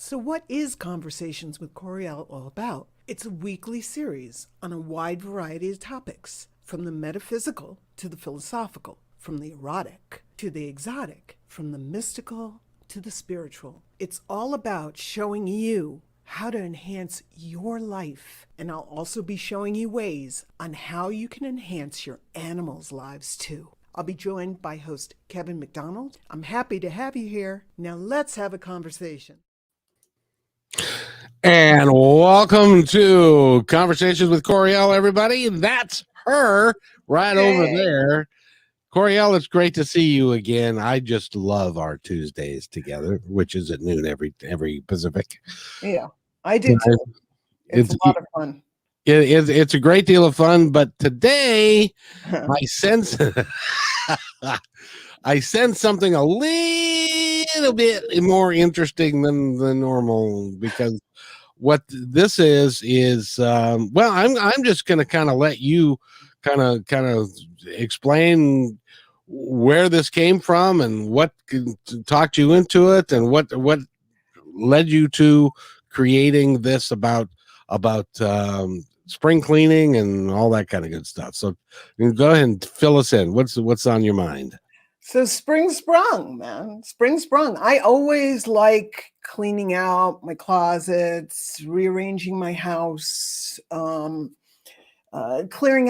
So, what is Conversations with Coryelle all about? It's a weekly series on a wide variety of topics, from the metaphysical to the philosophical, from the erotic to the exotic, from the mystical to the spiritual. It's all about showing you how to enhance your life. And I'll also be showing you ways on how you can enhance your animals' lives too. I'll be joined by host Kevin McDonald. I'm happy to have you here. Now let's have a conversation. And welcome to Conversations with Coryelle, everybody. That's her right over there. Coryelle, it's great to see you again. I just love our Tuesdays together, which is at noon every Pacific. Yeah, I do too. It's a lot of fun. It's a great deal of fun, but today I sense I sense something a little bit more interesting than normal, because what this is well, I'm just going to kind of let you kind of explain where this came from and what talked you into it and what led you to creating this about spring cleaning and all that kind of good stuff. So go ahead and fill us in. What's on your mind? So spring sprung, man. Spring sprung. I always like cleaning out my closets, rearranging my house, clearing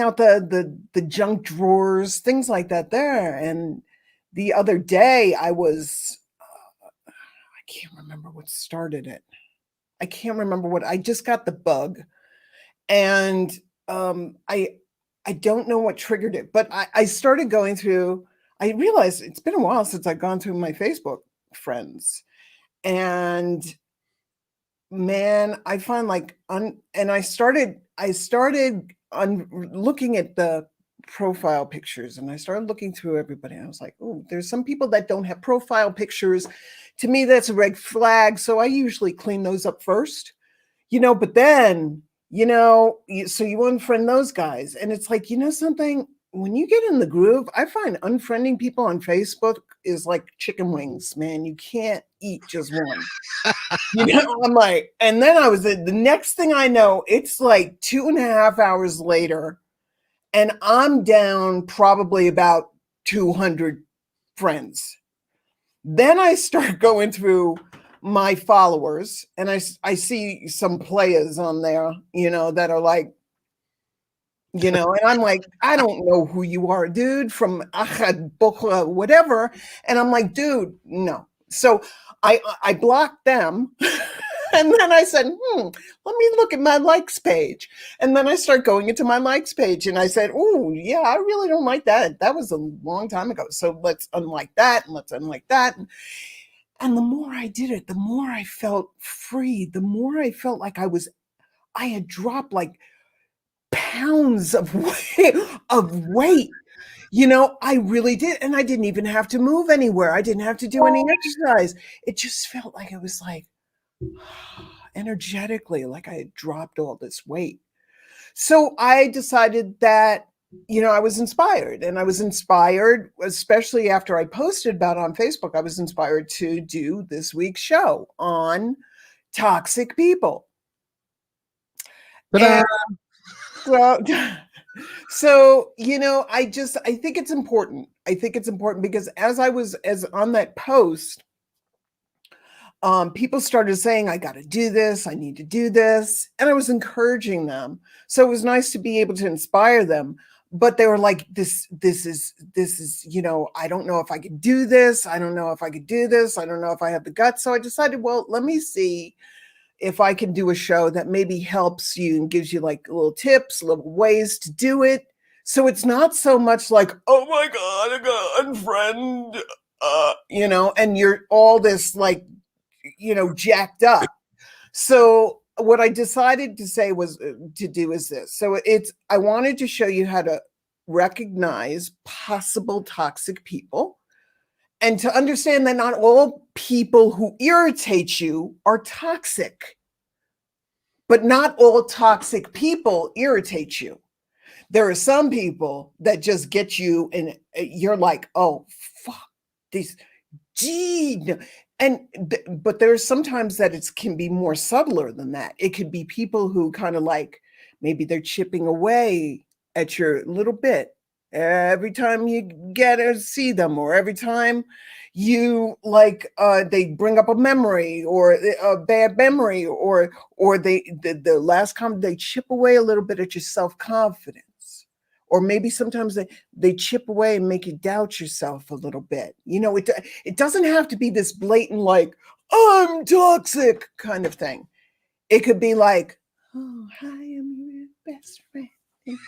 out the junk drawers, things like that there. And the other day I can't remember what started it. I can't remember what I just got the bug. And I don't know what triggered it, but I started going through. I realized it's been a while since I've gone through my Facebook friends, and man, I find and I started looking at the profile pictures, and I started looking through everybody. And I was like, oh, there's some people that don't have profile pictures. To me, that's a red flag. So I usually clean those up first, but then so you unfriend those guys. And it's like, something, when you get in the groove, I find unfriending people on Facebook is like chicken wings, man. You can't eat just one. I'm like, and then the next thing I know, it's like 2.5 hours later, and I'm down probably about 200 friends. Then I start going through my followers, and I see some players on there, that are like, and I'm like, I don't know who you are, dude, from Ahad Bokra, whatever. And I'm like, dude, no. So I blocked them. And then I said, let me look at my likes page. And then I start going into my likes page, and I said, oh, yeah, I really don't like that. That was a long time ago. So let's unlike that, and let's unlike that. And the more I did it, the more I felt free, the more I felt like I had dropped like pounds of weight. I really did. And I didn't even have to move anywhere. I didn't have to do any exercise. It just felt like it was like energetically, like I had dropped all this weight. So I decided that, I was inspired, and I was inspired, especially after I posted about it on Facebook, I was inspired to do this week's show on toxic people. Ta-da! And well, so, I think it's important. I think it's important because as on that post, people started saying, I got to do this. I need to do this. And I was encouraging them. So it was nice to be able to inspire them. But they were like, this is, I don't know if I could do this. I don't know if I could do this. I don't know if I have the guts. So I decided, well, let me see if I can do a show that maybe helps you and gives you like little tips, little ways to do it. So it's not so much like, oh my God, I got unfriend, and you're all this like, jacked up. So what I decided to say was to do is this. So I wanted to show you how to recognize possible toxic people, and to understand that not all people who irritate you are toxic, but not all toxic people irritate you. There are some people that just get you and you're like, oh, fuck, this, gee. But there's sometimes that it can be more subtler than that. It could be people who kind of like, maybe they're chipping away at your little bit every time you get to see them, or every time you like they bring up a memory or a bad memory, or the last comment, they chip away a little bit at your self-confidence. Or maybe sometimes they chip away and make you doubt yourself a little bit. It doesn't have to be this blatant, like, I'm toxic kind of thing. It could be like, oh, hi, I'm your best friend. And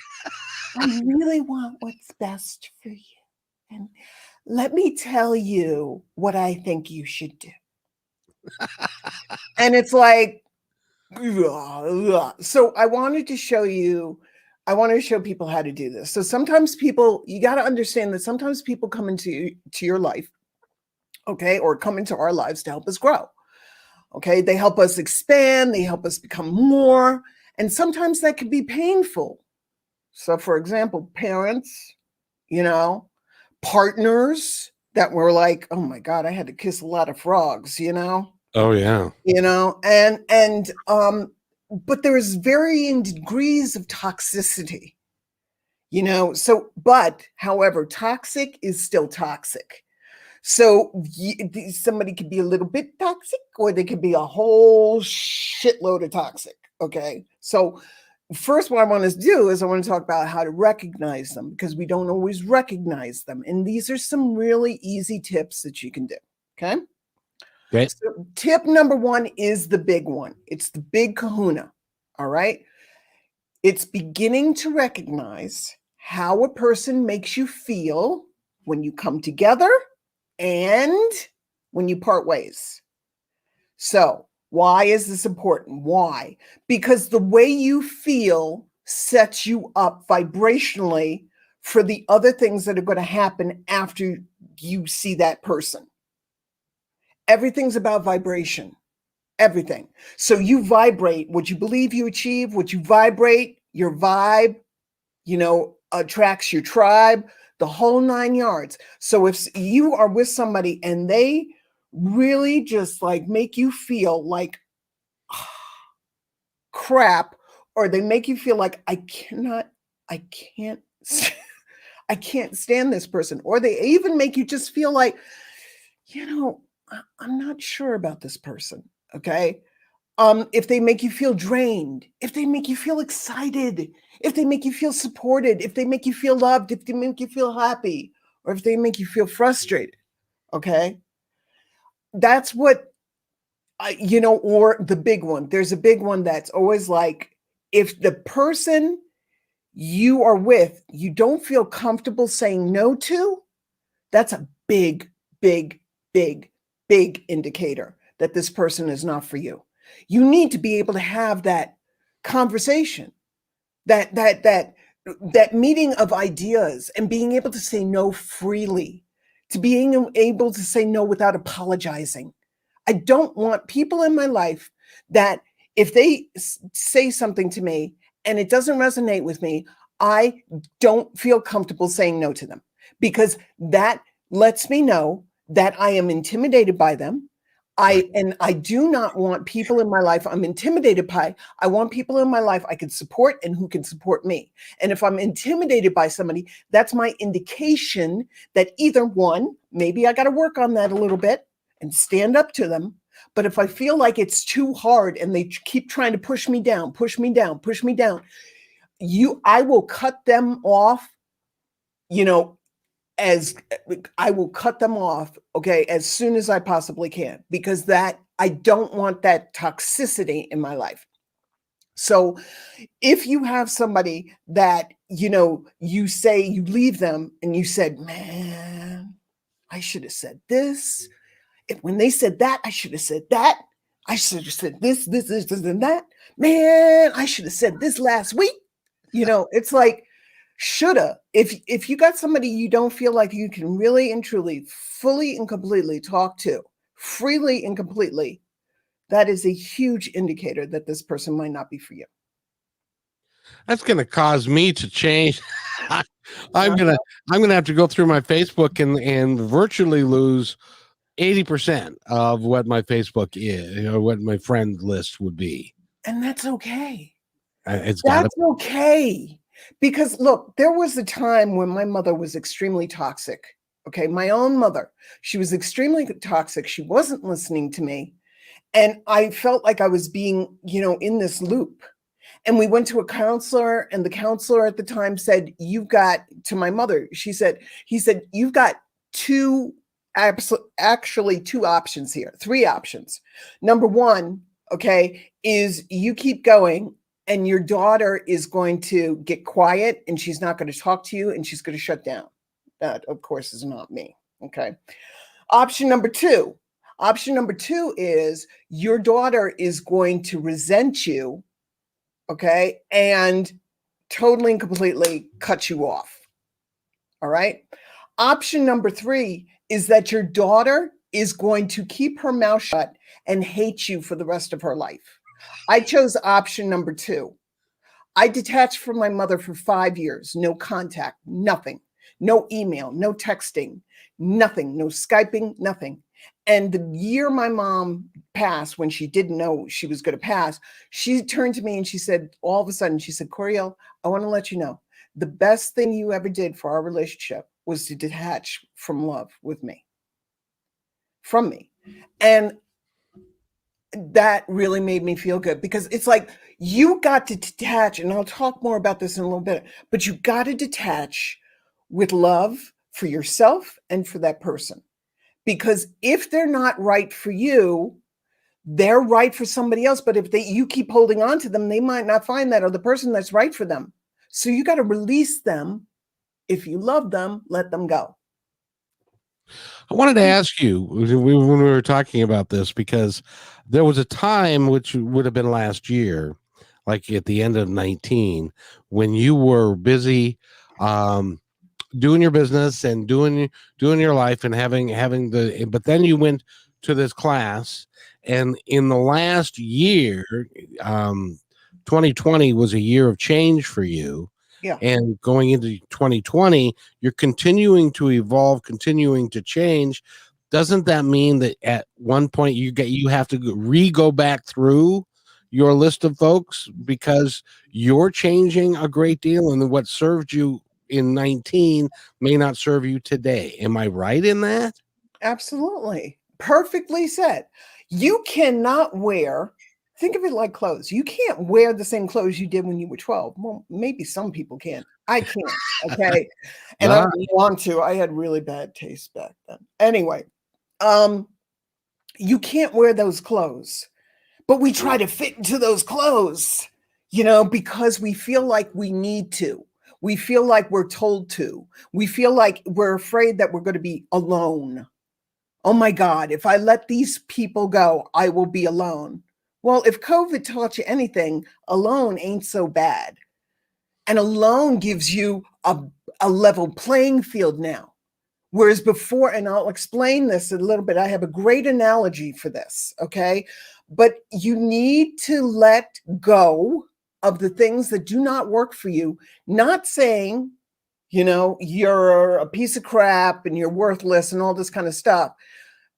I really want what's best for you. And let me tell you what I think you should do. And it's like, so I wanted to show people how to do this. So sometimes you got to understand that sometimes people come into your life, okay, or come into our lives to help us grow. Okay, they help us expand, they help us become more, and sometimes that can be painful. So for example, parents, partners that were like, oh my God, I had to kiss a lot of frogs, Oh yeah. But there's varying degrees of toxicity, but however, toxic is still toxic. So somebody could be a little bit toxic, or they could be a whole shitload of toxic. Okay. So first, what I want to do is I want to talk about how to recognize them, because we don't always recognize them. And these are some really easy tips that you can do. Okay. Great. So tip number one is the big one. It's the big kahuna. All right. It's beginning to recognize how a person makes you feel when you come together and when you part ways. So why is this important? Why? Because the way you feel sets you up vibrationally for the other things that are going to happen after you see that person. Everything's about vibration. Everything. So you vibrate what you believe you achieve, what you vibrate, your vibe, attracts your tribe, the whole 9 yards. So if you are with somebody and they really just like make you feel like crap, or they make you feel like I can't I can't stand this person, or they even make you just feel like, I'm not sure about this person. Okay. If they make you feel drained, if they make you feel excited, if they make you feel supported, if they make you feel loved, if they make you feel happy, or if they make you feel frustrated. Okay. That's what or the big one. There's a big one that's always like, if the person you are with, you don't feel comfortable saying no to, that's a big, big, big, big indicator that this person is not for you. You need to be able to have that conversation, that meeting of ideas, and being able to say no freely, to being able to say no without apologizing. I don't want people in my life that if they say something to me and it doesn't resonate with me, I don't feel comfortable saying no to them, because that lets me know that I am intimidated by them. I do not want people in my life I'm intimidated by. I want people in my life I can support and who can support me. And if I'm intimidated by somebody, that's my indication that either one, maybe I got to work on that a little bit and stand up to them. But if I feel like it's too hard and they keep trying to push me down, I will cut them off, as I will cut them off, okay, as soon as I possibly can, because that I don't want that toxicity in my life. So if you have somebody that, you say you leave them and you said, man, I should have said this. When they said that, I should have said that. I should have said this, and that. Man, I should have said this last week. It's like, shoulda. If you got somebody you don't feel like you can really and truly, fully and completely talk to, freely and completely, that is a huge indicator that this person might not be for you. That's going to cause me to change. I'm gonna have to go through my Facebook and virtually lose 80% of what my Facebook is, or what my friend list would be. And that's okay. It's got to. That's okay. Because look, there was a time when my mother was extremely toxic. Okay. My own mother, she was extremely toxic. She wasn't listening to me. And I felt like I was being, in this loop. And we went to a counselor, and the counselor at the time said, "You've got," to my mother, he said, "You've got actually two options here, three options. Number one, okay, is you keep going and your daughter is going to get quiet and she's not going to talk to you and she's going to shut down." That, of course, is not me. Okay. Option number two. Option number two is your daughter is going to resent you, okay, and totally and completely cut you off. All right. Option number three is that your daughter is going to keep her mouth shut and hate you for the rest of her life. I chose option number two. I detached from my mother for 5 years, no contact, nothing, no email, no texting, nothing, no Skyping, nothing. And the year my mom passed, when she didn't know she was going to pass, she turned to me and she said, all of a sudden, she said, "Coryelle, I want to let you know, the best thing you ever did for our relationship was to detach from love with me, from me." And that really made me feel good, because it's like, you got to detach, and I'll talk more about this in a little bit, but you got to detach with love for yourself and for that person. Because if they're not right for you, they're right for somebody else. But if you keep holding on to them, they might not find that other person that's right for them. So you got to release them. If you love them, let them go. I wanted to ask you when we were talking about this, because there was a time, which would have been last year, like at the end of 19, when you were busy doing your business and doing your life and having but then you went to this class, and in the last year, 2020 was a year of change for you. Yeah, And going into 2020, you're continuing to evolve, continuing to change. Doesn't that mean that at one point you have to go back through your list of folks, because you're changing a great deal, and what served you in 19 may not serve you today? Am I right in that? absolutely. Perfectly said. You cannot wear, think of it like clothes. You can't wear the same clothes you did when you were 12. Well, maybe some people can. I can't. Okay. And I Ah, don't want to. I had really bad taste back then. Anyway, um, you can't wear those clothes, but we try to fit into those clothes, because we feel like we need to. We feel like we're told to. We feel like we're afraid that we're going to be alone. Oh my God, if I let these people go, I will be alone. Well, if COVID taught you anything, alone ain't so bad. And alone gives you a level playing field now. Whereas before, and I'll explain this a little bit, I have a great analogy for this, okay? But you need to let go of the things that do not work for you, not saying, you're a piece of crap and you're worthless and all this kind of stuff,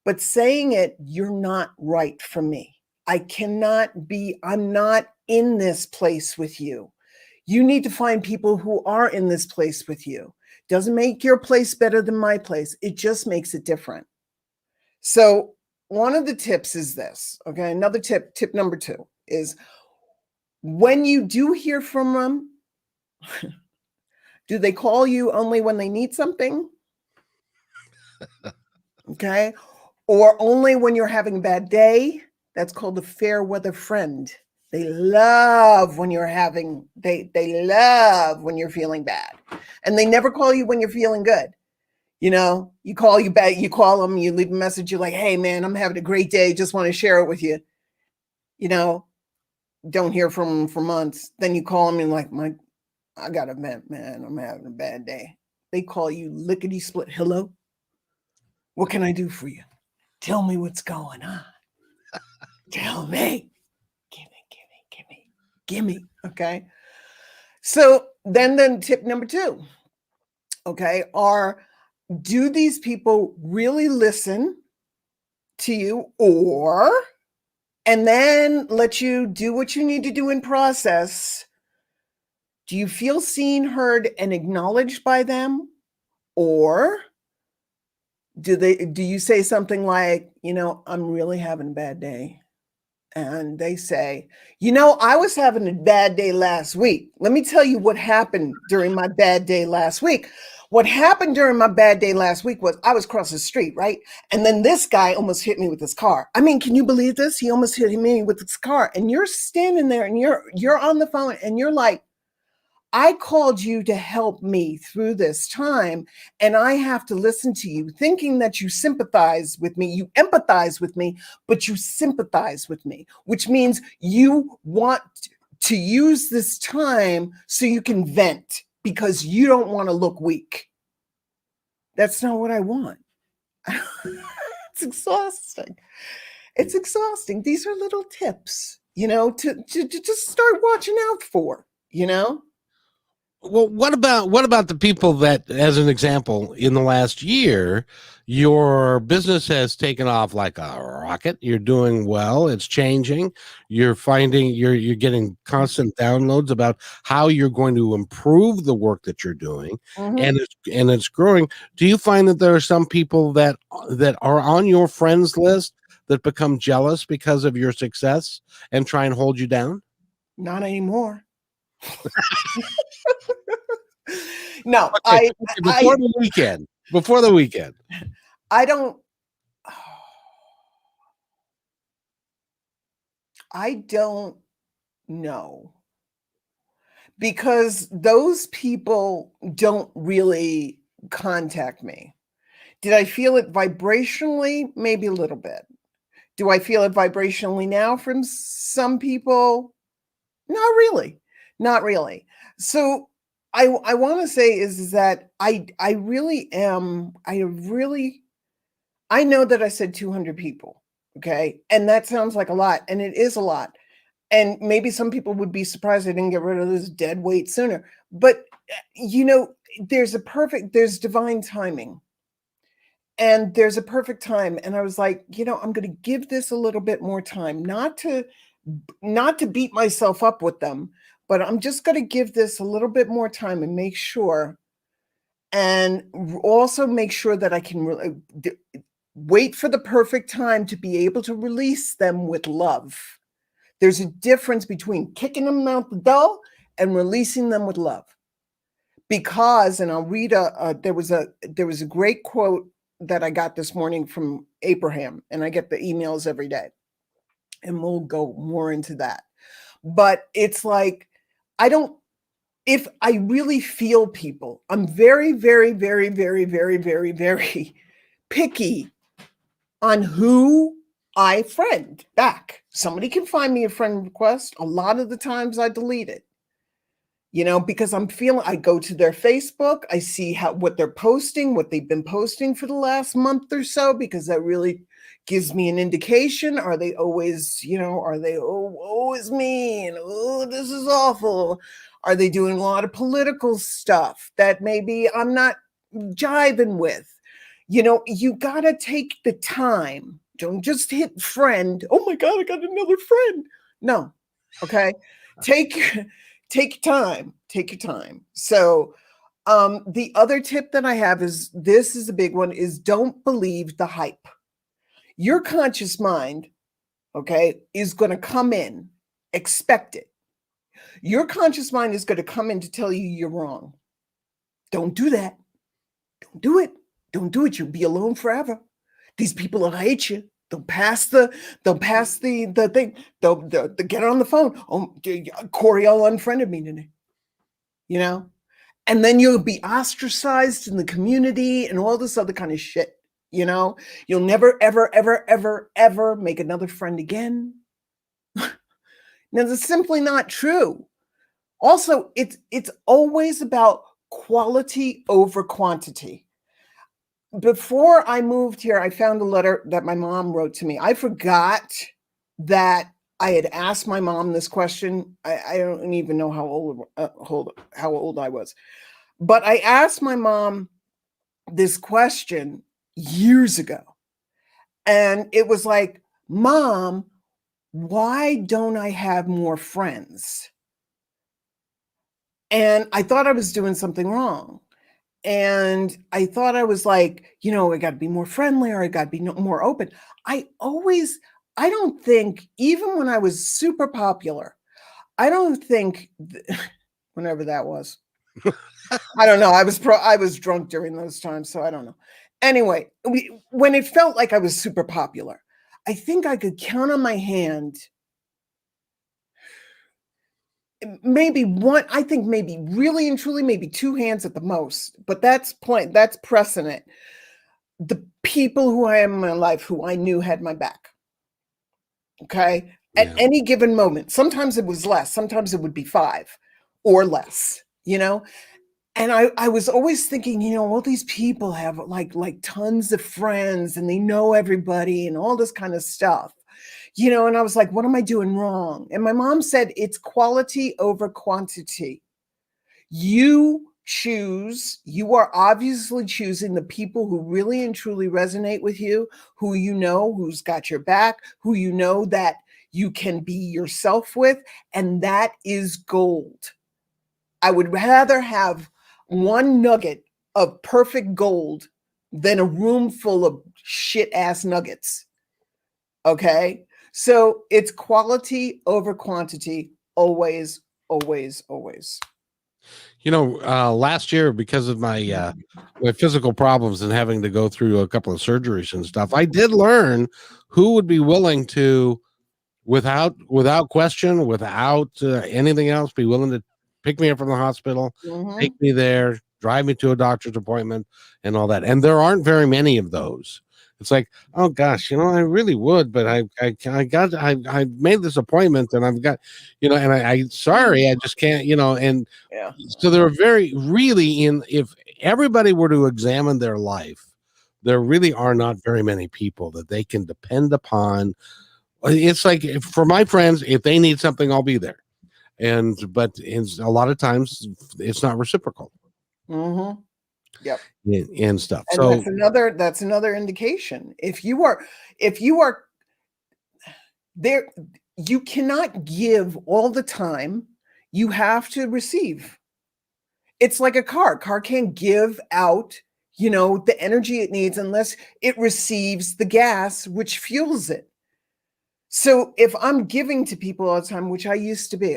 but saying it, you're not right for me. I'm not in this place with you. You need to find people who are in this place with you. Doesn't make your place better than my place. It just makes it different. So one of the tips is this, okay? Another tip number 2 is, when you do hear from them, do they call you only when they need something? Okay. Or only when you're having a bad day? That's called a fair weather friend. They love when they love when you're feeling bad. And they never call you when you're feeling good. You call them, you leave a message, you're like, "Hey man, I'm having a great day, just want to share it with you." Don't hear from them for months. Then you call them and like, I got a vent, man, I'm having a bad day. They call you lickety split. "Hello? What can I do for you? Tell me what's going on. Tell me. Gimme. Okay. So then tip number 2, okay, do these people really listen? to you, or and then let you do what you need to do in process. Do you feel seen, heard, and acknowledged by them? Or do you say something like, I'm really having a bad day? And they say, I was having a bad day last week. Let me tell you what happened during my bad day last week. What happened during my bad day last week was I was crossing the street, right? And then this guy almost hit me with his car. I mean, can you believe this? He almost hit me with his car. And you're standing there and you're on the phone and you're like, I called you to help me through this time, and I have to listen to you, thinking that you sympathize with me, you empathize with me, but you sympathize with me, which means you want to use this time so you can vent because you don't want to look weak. That's not what I want. It's exhausting. It's exhausting. These are little tips, to just start watching out for, Well, what about the people that, as an example, in the last year, your business has taken off like a rocket. You're doing well. It's changing. You're finding you're getting constant downloads about how you're going to improve the work that you're doing, Mhm. and it's growing. Do you find that there are some people that are on your friends list that become jealous because of your success and try and hold you down? Not anymore. No, Okay, I okay, I before the weekend. I don't I don't know, because those people don't really contact me. Did I feel it vibrationally? Maybe a little bit. Do I feel it vibrationally now from some people? Not really. Not really. So I want to say is that I really am I know that I said 200 people, okay? And that sounds like a lot, and it is a lot. And maybe some people would be surprised I didn't get rid of this dead weight sooner. But you know, there's divine timing. And there's a perfect time. And I was like, I'm going to give this a little bit more time, not to beat myself up with them, but I'm just going to give this a little bit more time and make sure, and also make sure that I can wait for the perfect time to be able to release them with love. There's a difference between kicking them out the door and releasing them with love. Because, and I'll read there was a great quote that I got this morning from Abraham, and I get the emails every day, and we'll go more into that. But it's like, I don't, if I really feel people, I'm very, very, very, very, very, very, very picky on who I friend back. Somebody can find me a friend request. A lot of the times I delete it, because I go to their Facebook, I see what they're posting, what they've been posting for the last month or so, because that really gives me an indication. Are they always, always mean? Oh, this is awful. Are they doing a lot of political stuff that maybe I'm not jiving with? You got to take the time. Don't just hit friend. Oh my God, I got another friend. No. Okay. Take take time. Take your time. So the other tip that I have is, this is a big one, is don't believe the hype. Your conscious mind, okay, is going to come in, expect it. Your conscious mind is going to come in to tell you you're wrong. Don't do that. Don't do it. Don't do it. You'll be alone forever. These people will hate you. They'll pass the thing. They'll get on the phone. Oh, Coryelle unfriended me today. And then you'll be ostracized in the community and all this other kind of shit. You'll never, ever, ever, ever, ever make another friend again. Now, that's simply not true. Also, it's always about quality over quantity. Before I moved here, I found a letter that my mom wrote to me. I forgot that I had asked my mom this question. I don't even know how old I was, but I asked my mom this question years ago, And it was like, Mom, why don't I have more friends? And I thought I was doing something wrong. And I thought I was like, I got to be more friendly, or I got to be more open. I don't think, even when I was super popular, I don't think, whenever that was, I don't know. I was drunk during those times, so I don't know. Anyway, when it felt like I was super popular, I think I could count on my hand, maybe one. I think maybe really and truly, maybe two hands at the most. But that's pressing it. The people who I am in my life, who I knew had my back. Okay, at Yeah. any given moment. Sometimes it was less. Sometimes it would be 5 or less. And I was always thinking, all these people have like tons of friends, and they know everybody and all this kind of stuff, and I was like, what am I doing wrong? And my mom said, it's quality over quantity. You are obviously choosing the people who really and truly resonate with you, who's got your back, who that you can be yourself with, and that is gold. I would rather have one nugget of perfect gold than a room full of shit ass nuggets. Okay. So it's quality over quantity. Always, always, always. Last year, because of my physical problems and having to go through a couple of surgeries and stuff, I did learn who would be willing to, without question, without anything else, be willing to pick me up from the hospital, take me there, drive me to a doctor's appointment, and all that. And there aren't very many of those. It's like, oh gosh, I really would, but I made this appointment, and I've got, and I sorry, I just can't, and Yeah. so they're very really if everybody were to examine their life, there really are not very many people that they can depend upon. It's like, for my friends, if they need something, I'll be there. But a lot of times it's not reciprocal. Mm-hmm. Yep. And stuff. And So that's another indication. If you are there, you cannot give all the time. You have to receive. It's like a car. Car can't give out, the energy it needs unless it receives the gas, which fuels it. So if I'm giving to people all the time, which I used to be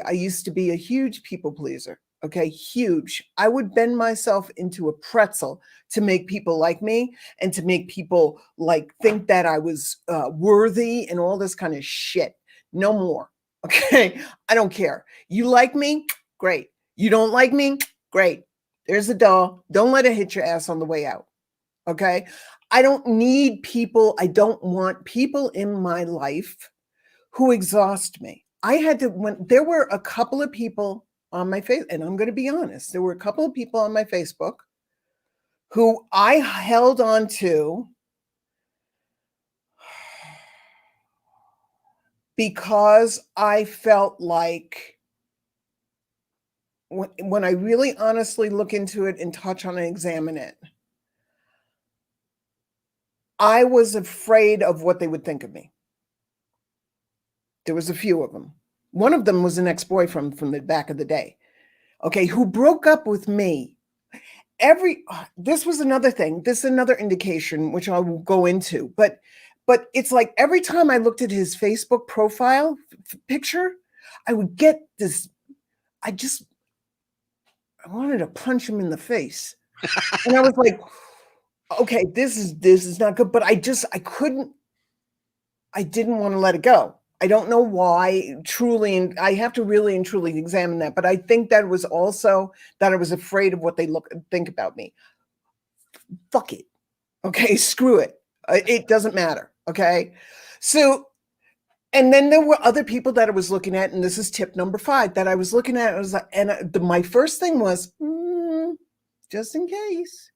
a huge people pleaser. Okay, huge. I would bend myself into a pretzel to make people like me, and to make people think that I was worthy and all this kind of shit. No more. Okay, I don't care. You like me? Great. You don't like me? Great. There's a doll. Don't let it hit your ass on the way out. Okay, I don't need people. I don't want people in my life who exhaust me. When there were a couple of people on my face, and I'm going to be honest, there were a couple of people on my Facebook who I held on to because I felt like, when I really honestly look into it and touch on and examine it, I was afraid of what they would think of me. There was a few of them. One of them was an ex-boyfriend from the back of the day, okay, who broke up with me. This was another thing. This is another indication, which I will go into. But it's like every time I looked at his Facebook profile picture, I would get this. I wanted to punch him in the face, and I was like, okay, this is not good. But I couldn't. I didn't want to let it go. I don't know why, truly, and I have to really and truly examine that. But I think that was also that I was afraid of what they think about me. Fuck it. Okay, screw it. It doesn't matter. Okay. So, and then there were other people that I was looking at, and this is tip number 5 that I was looking at. I was like, and my first thing was, just in case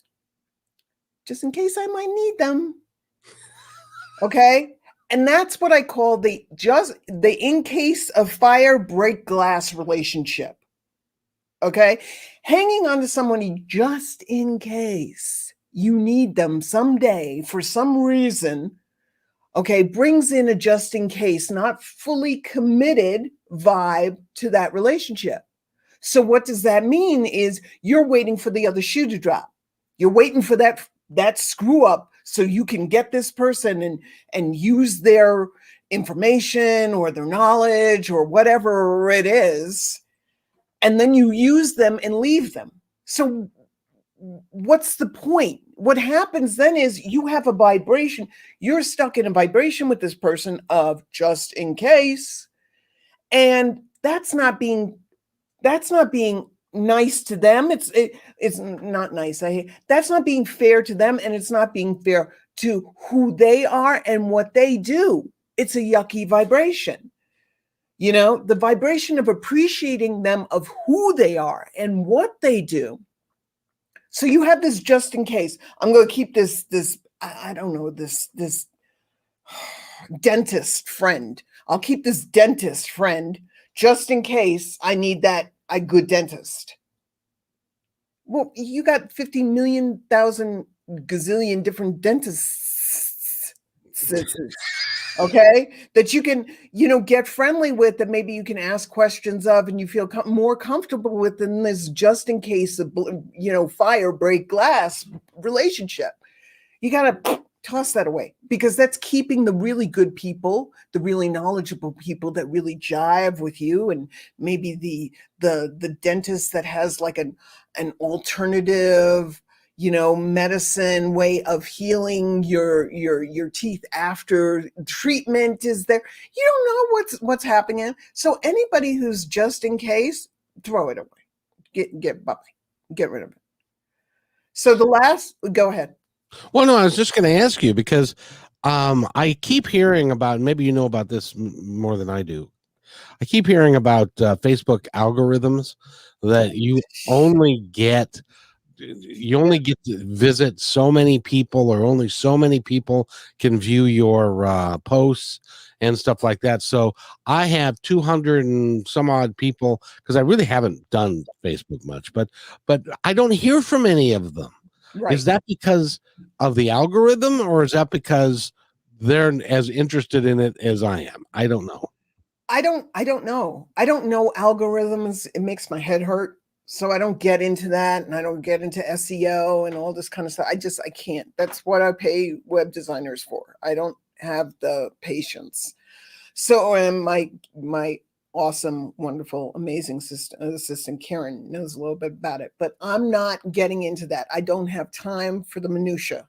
I might need them. Okay. And that's what I call the in case of fire, break glass relationship. Okay. Hanging on to somebody just in case you need them someday for some reason. okay, brings in a just in case, not fully committed vibe to that relationship. So what does that mean is you're waiting for the other shoe to drop. You're waiting for that screw up so you can get this person and use their information or their knowledge or whatever it is, and then you use them and leave them. So what's the point? What happens then is you have a vibration. You're stuck in a vibration with this person of just in case, and that's not being nice to them. It's not nice. That's not being fair to them, and it's not being fair to who they are and what they do. It's a yucky vibration. The vibration of appreciating them of who they are and what they do. So you have this just in case. I'm going to keep this I don't know, this dentist friend. I'll keep this dentist friend just in case I need a good dentist. Well, you got 15 million thousand gazillion different dentists, okay, that you can, get friendly with, that maybe you can ask questions of and you feel more comfortable with than this just in case of, fire break glass relationship. You got to toss that away, because that's keeping the really good people, the really knowledgeable people that really jive with you, and maybe the dentist that has like an alternative, medicine way of healing your teeth after treatment is there. You don't know what's happening. So anybody who's just in case, throw it away. Get rid of it. So go ahead. Well, no, I was just going to ask you because I keep hearing about, maybe you know about this more than I do. I keep hearing about Facebook algorithms that you only get to visit so many people, or only so many people can view your posts and stuff like that. So I have 200 and some odd people, because I really haven't done Facebook much, but I don't hear from any of them. Right. Is that because of the algorithm, or is that because they're as interested in it as I am? I don't know. I don't know. I don't know algorithms. It makes my head hurt. So I don't get into that, and I don't get into SEO and all this kind of stuff. I can't. That's what I pay web designers for. I don't have the patience. So, and my awesome, wonderful, amazing assistant Karen knows a little bit about it, but I'm not getting into that. I don't have time for the minutia.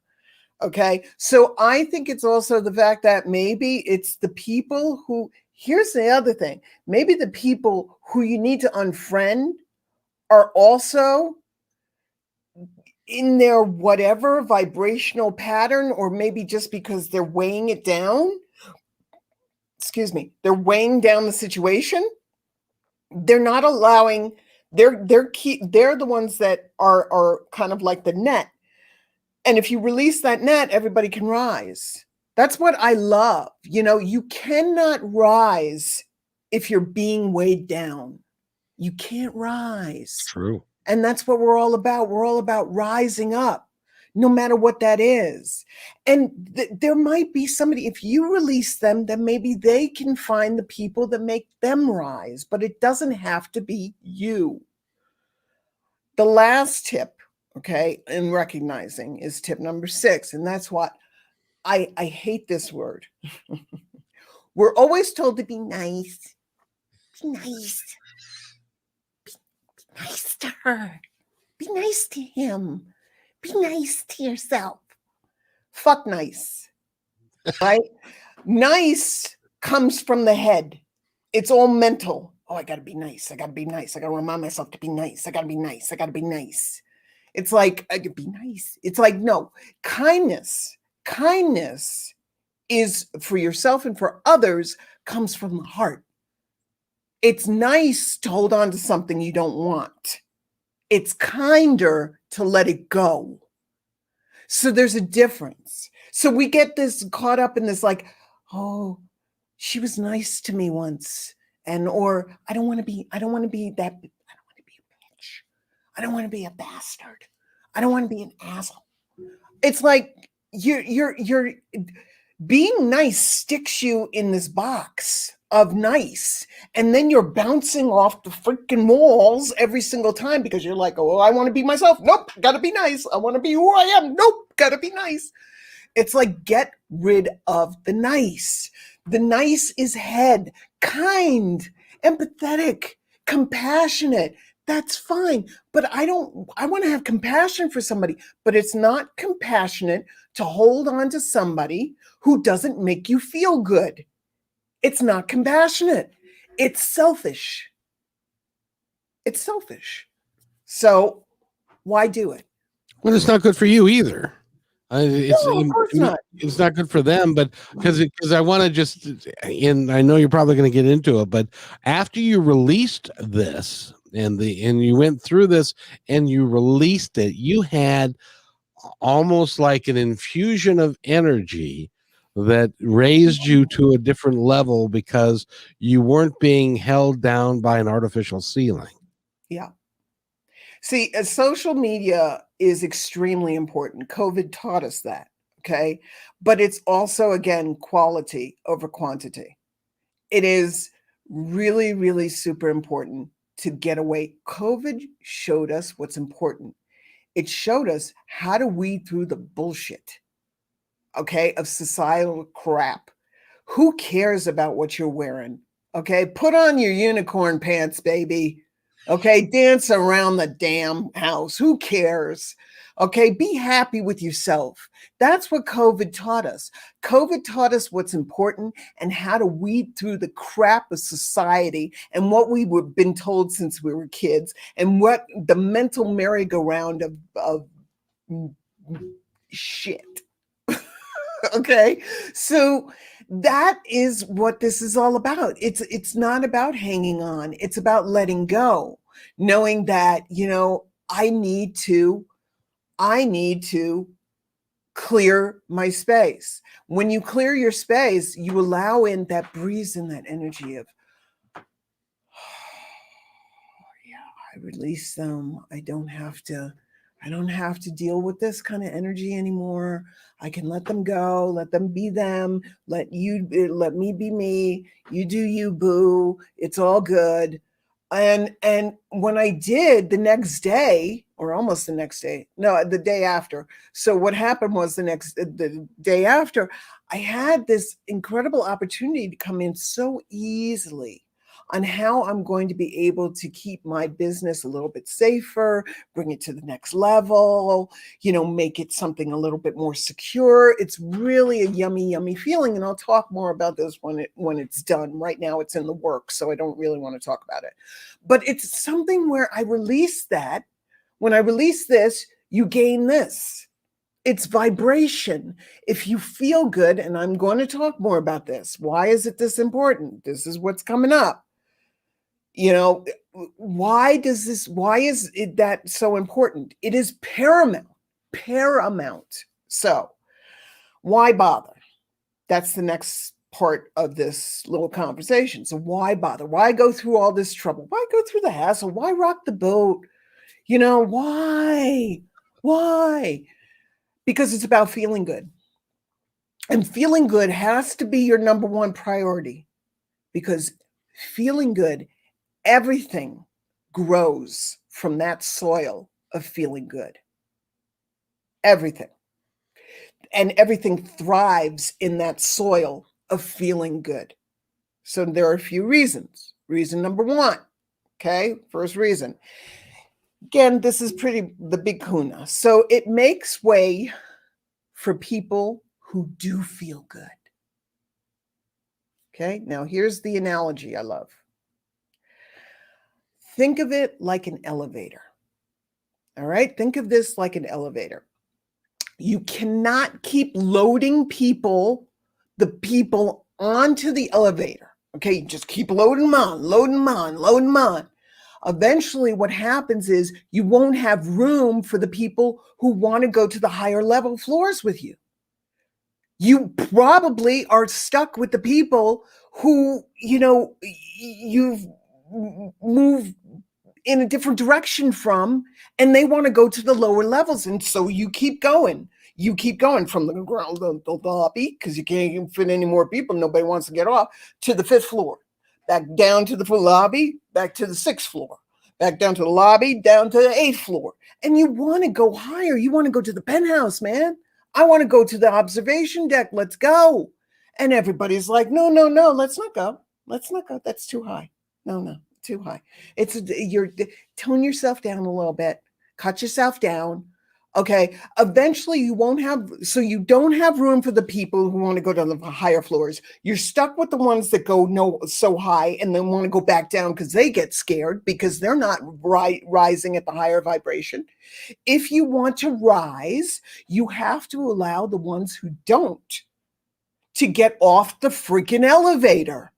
Okay. So I think it's also the fact that maybe it's the people who, here's the other thing. Maybe the people who you need to unfriend are also in their whatever vibrational pattern, or maybe just because they're weighing it down. Excuse me. They're weighing down the situation. They're not allowing, they're the ones that are kind of like the net. And if you release that net, everybody can rise. That's what I love. You cannot rise if you're being weighed down. You can't rise. True. And that's what we're all about. We're all about rising up, no matter what that is. And there might be somebody, if you release them, then maybe they can find the people that make them rise, but it doesn't have to be you. The last tip, okay, in recognizing is tip number 6. And that's what I hate this word. We're always told to be nice. Be nice. Be nice to her. Be nice to him. Be nice to yourself. Fuck nice. Right? Nice comes from the head. It's all mental. Oh, I got to be nice. I got to be nice. I got to remind myself to be nice. I got to be nice. I got to be nice. It's like, I could be nice. It's like, no, kindness is for yourself and for others, comes from the heart. It's nice to hold on to something you don't want. It's kinder to let it go. So there's a difference. So we get this caught up in this, like, oh, she was nice to me once. Or I don't want to be that, I don't want to be a bitch. I don't want to be a bastard. I don't want to be an asshole. It's like you're Being nice sticks you in this box of nice, and then you're bouncing off the freaking walls every single time because you're like, oh, I want to be myself. Nope, gotta be nice. I want to be who I am. Nope, gotta be nice. It's like, get rid of the nice. The nice is head, kind, empathetic, compassionate. That's fine. But I want to have compassion for somebody, but it's not compassionate to hold on to somebody who doesn't make you feel good. It's not compassionate. It's selfish. It's selfish. So why do it? Well, it's not good for you either. No, of course not. It's not good for them, but because I want to just, and I know you're probably going to get into it, but after you released this and you went through this and you released it, you had almost like an infusion of energy that raised you to a different level because you weren't being held down by an artificial ceiling. Yeah. See, social media is extremely important. COVID taught us that, okay? But it's also, again, quality over quantity. It is really, really super important to get away. COVID showed us what's important. It showed us how to weed through the bullshit, okay, of societal crap. Who cares about what you're wearing? Okay, put on your unicorn pants, baby. Okay, dance around the damn house. Who cares? Okay, be happy with yourself. That's what COVID taught us. COVID taught us what's important and how to weed through the crap of society and what we were been told since we were kids and what the mental merry-go-round of shit. Okay, so that is what this is all about. It's not about hanging on. It's about letting go, knowing that, I need to clear my space. When you clear your space, you allow in that breeze and that energy of, yeah, I release them. I don't have to deal with this kind of energy anymore. I can let them go, let them be them, let me be me. You do you, boo. It's all good. And when I did, the next day, or almost the next day, no, the day after. So what happened was the day after, I had this incredible opportunity to come in so easily on how I'm going to be able to keep my business a little bit safer, bring it to the next level, make it something a little bit more secure. It's really a yummy, yummy feeling. And I'll talk more about this when it's done. Right now it's in the works, so I don't really want to talk about it. But it's something where I release that. When I release this, you gain this. It's vibration. If you feel good, and I'm going to talk more about this. Why is it this important? This is what's coming up. Why is it that so important? It is paramount. So why bother? That's the next part of this little conversation. So why bother? Why go through all this trouble? Why go through the hassle? Why rock the boat? Why? Because it's about feeling good. And feeling good has to be your number one priority, because feeling good, everything grows from that soil of feeling good. Everything. And everything thrives in that soil of feeling good. So there are a few reasons. Reason number one, okay? First reason. Again, this is the big kahuna. So it makes way for people who do feel good. Okay, now here's the analogy I love. Think of it like an elevator. All right, think of this like an elevator. You cannot keep loading the people onto the elevator. Okay, you just keep loading them on. Eventually, what happens is you won't have room for the people who want to go to the higher level floors with you. You probably are stuck with the people who, you've moved in a different direction from, and they want to go to the lower levels. And so you keep going. You keep going from the ground, the lobby, because you can't even fit any more people. Nobody wants to get off, to the 5th floor, back down to the lobby, back to the 6th floor, back down to the lobby, down to the 8th floor. And you want to go higher. You want to go to the penthouse, man. I want to go to the observation deck. Let's go. And everybody's like, no, no, no, let's not go. Let's not go. That's too high. No, no, too high. You're tone yourself down a little bit, cut yourself down. Okay. Eventually you won't have, so you don't have room for the people who want to go to the higher floors. You're stuck with the ones that go so high and then want to go back down because they get scared because they're not rising at the higher vibration. If you want to rise, you have to allow the ones who don't to get off the freaking elevator.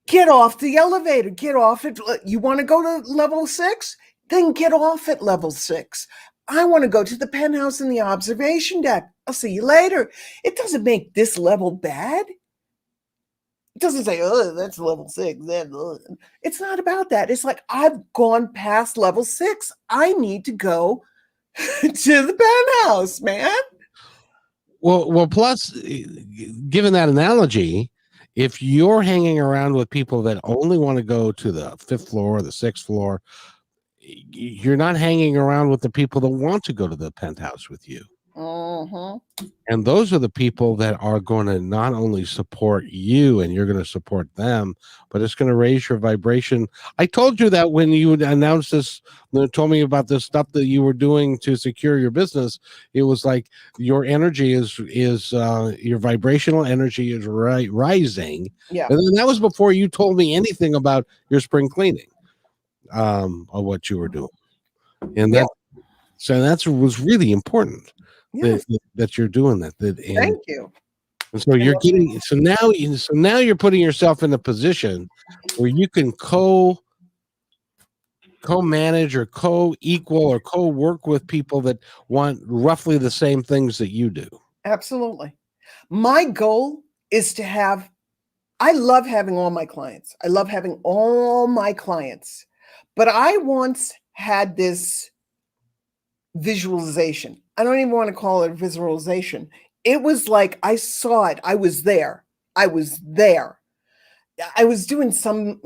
Get off the elevator. Get off it. You want to go to level 6? Then get off at level 6. I want to go to the penthouse in the observation deck. I'll see you later. It doesn't make this level bad. It doesn't say, oh, that's level 6. It's not about that. It's like, I've gone past level 6. I need to go to the penthouse, man. Well, plus, given that analogy, if you're hanging around with people that only want to go to the 5th floor or the 6th floor, you're not hanging around with the people that want to go to the penthouse with you. And those are the people that are going to not only support you and you're going to support them, but it's going to raise your vibration. I told you that when you announced this, told me about this stuff that you were doing to secure your business. It was like your energy is your vibrational energy is rising. Yeah. And then that was before you told me anything about your spring cleaning of what you were doing. And that, so that's was really important. Yes. That you're doing that. Thank you. And so you're getting so now you're putting yourself in a position where you can co-manage or co-equal or co-work with people that want roughly the same things that you do. Absolutely. My goal is to have, I love having all my clients. I love having all my clients. But I once had this visualization. I don't even want to call it a visualization. It was like I saw it. I was there. I was there. I was doing something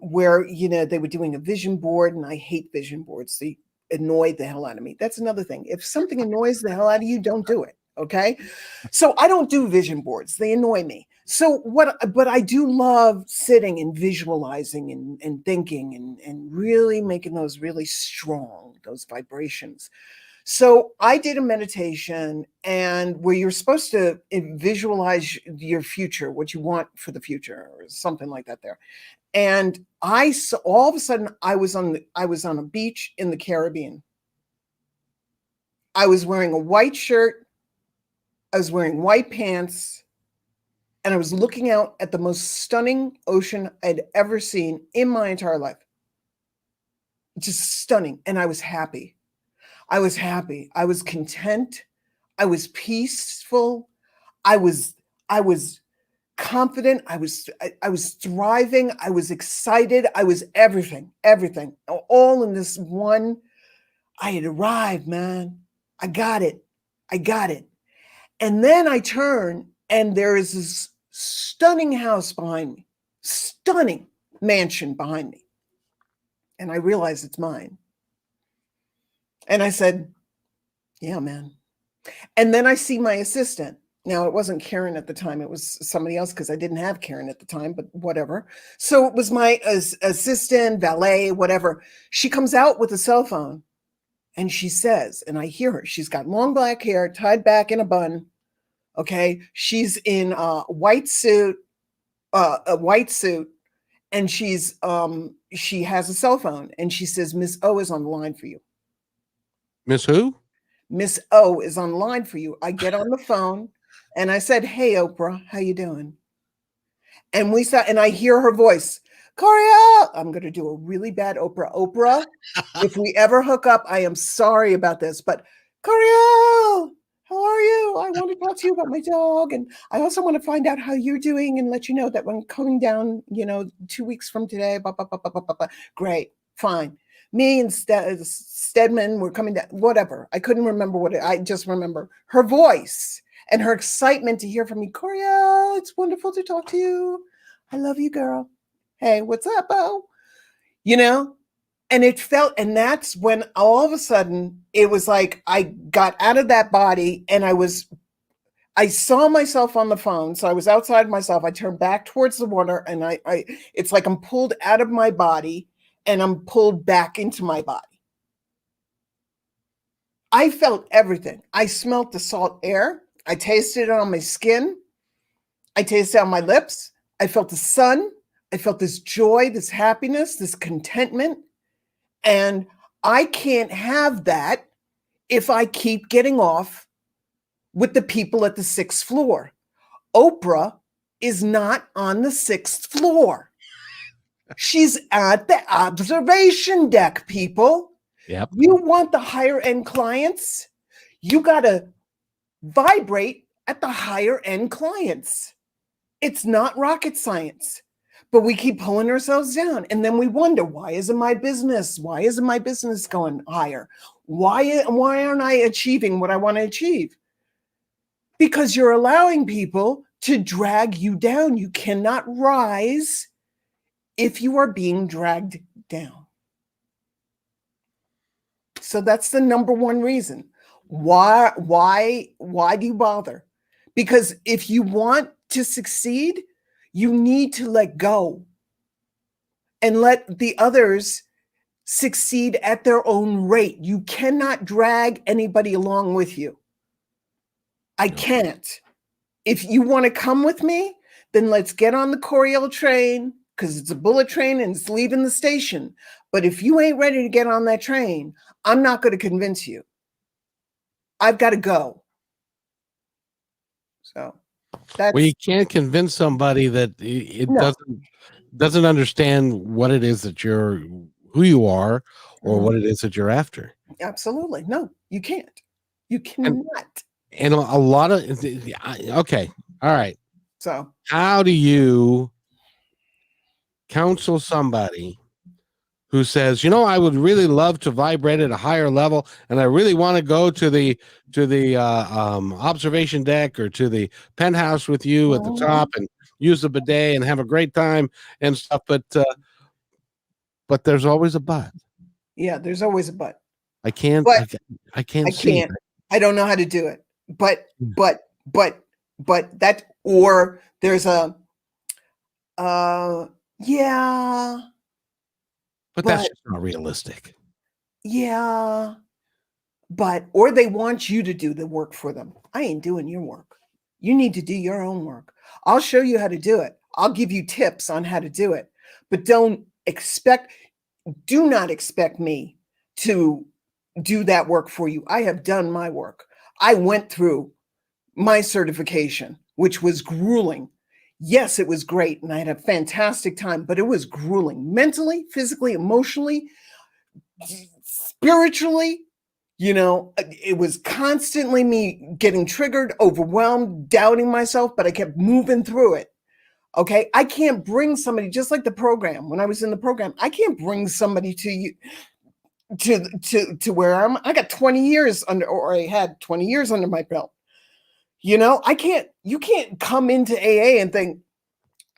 where, they were doing a vision board, and I hate vision boards. They annoy the hell out of me. That's another thing. If something annoys the hell out of you, don't do it. Okay. So I don't do vision boards. They annoy me. But I do love sitting and visualizing and thinking and really making those really strong, those vibrations. So I did a meditation and where you're supposed to visualize your future, what you want for the future or something like that there. And I saw, all of a sudden I was on a beach in the Caribbean. I was wearing a white shirt. I was wearing white pants, and I was looking out at the most stunning ocean I'd ever seen in my entire life. Just stunning. And I was happy. I was happy. I was content. I was peaceful. I was confident. I was thriving. I was excited. I was everything, all in this one. I had arrived, man. I got it. And then I turn and there is this stunning house behind me, stunning mansion behind me. And I realize it's mine. And I said, yeah, man. And then I see my assistant. Now, it wasn't Karen at the time. It was somebody else because I didn't have Karen at the time, but whatever. So it was my assistant, valet, whatever. She comes out with a cell phone and she says, and I hear her, she's got long black hair tied back in a bun. Okay. She's in a white suit, and she has a cell phone and she says, Miss O is on the line for you. Miss who? Miss O is on the line for you. I get on the phone and I said, hey, Oprah, how you doing? And we sat and I hear her voice, Coryelle. I'm going to do a really bad Oprah. Oprah, if we ever hook up, I am sorry about this, but Coryelle, how are you? I want to talk to you about my dog. And I also want to find out how you're doing and let you know that when coming down, 2 weeks from today, blah, blah, blah, blah, blah, blah. Great, fine. Me and Stedman were coming down, whatever. I couldn't remember I just remember her voice and her excitement to hear from me. Coryelle, it's wonderful to talk to you. I love you, girl. Hey, what's up, Bo? You know, and it felt, and that's when all of a sudden it was like I got out of that body and I saw myself on the phone. So I was outside myself. I turned back towards the water and it's like I'm pulled out of my body and I'm pulled back into my body. I felt everything. I smelt the salt air. I tasted it on my skin. I tasted it on my lips. I felt the sun. I felt this joy, this happiness, this contentment. And I can't have that if I keep getting off with the people at the 6th floor. Oprah is not on the 6th floor. She's at the observation deck, people. Yep. You want the higher end clients? You got to vibrate at the higher end clients. It's not rocket science, but we keep pulling ourselves down. And then we wonder, why isn't my business going higher? Why aren't I achieving what I want to achieve? Because you're allowing people to drag you down. You cannot rise if you are being dragged down. So that's the number one reason. Why do you bother? Because if you want to succeed, you need to let go and let the others succeed at their own rate. You cannot drag anybody along with you. I can't. If you want to come with me, then let's get on the Coryelle train, because it's a bullet train and it's leaving the station. But if you ain't ready to get on that train, I'm not going to convince you. I've got to go. So that's, well, you can't convince somebody that it doesn't understand what it is that who you are, or what it is that you're after. Absolutely. No, you can't. You cannot. And a lot of, okay. All right. So how do you counsel somebody who says, I would really love to vibrate at a higher level, and I really want to go to the observation deck or to the penthouse with you at the top and use the bidet and have a great time and stuff, but there's always a but. Yeah, there's always a but. I can't see it. I don't know how to do it. But that, or there's a yeah. But that's just not realistic. Yeah. Or they want you to do the work for them. I ain't doing your work. You need to do your own work. I'll show you how to do it. I'll give you tips on how to do it. But do not expect me to do that work for you. I have done my work. I went through my certification, which was grueling. Yes, it was great, and I had a fantastic time, but it was grueling mentally, physically, emotionally, spiritually. It was constantly me getting triggered, overwhelmed, doubting myself, but I kept moving through it. Okay. I can't bring somebody, just like the program. When I was in the program, I can't bring somebody to you to where I got 20 years or I had 20 years under my belt. You can't come into AA and think,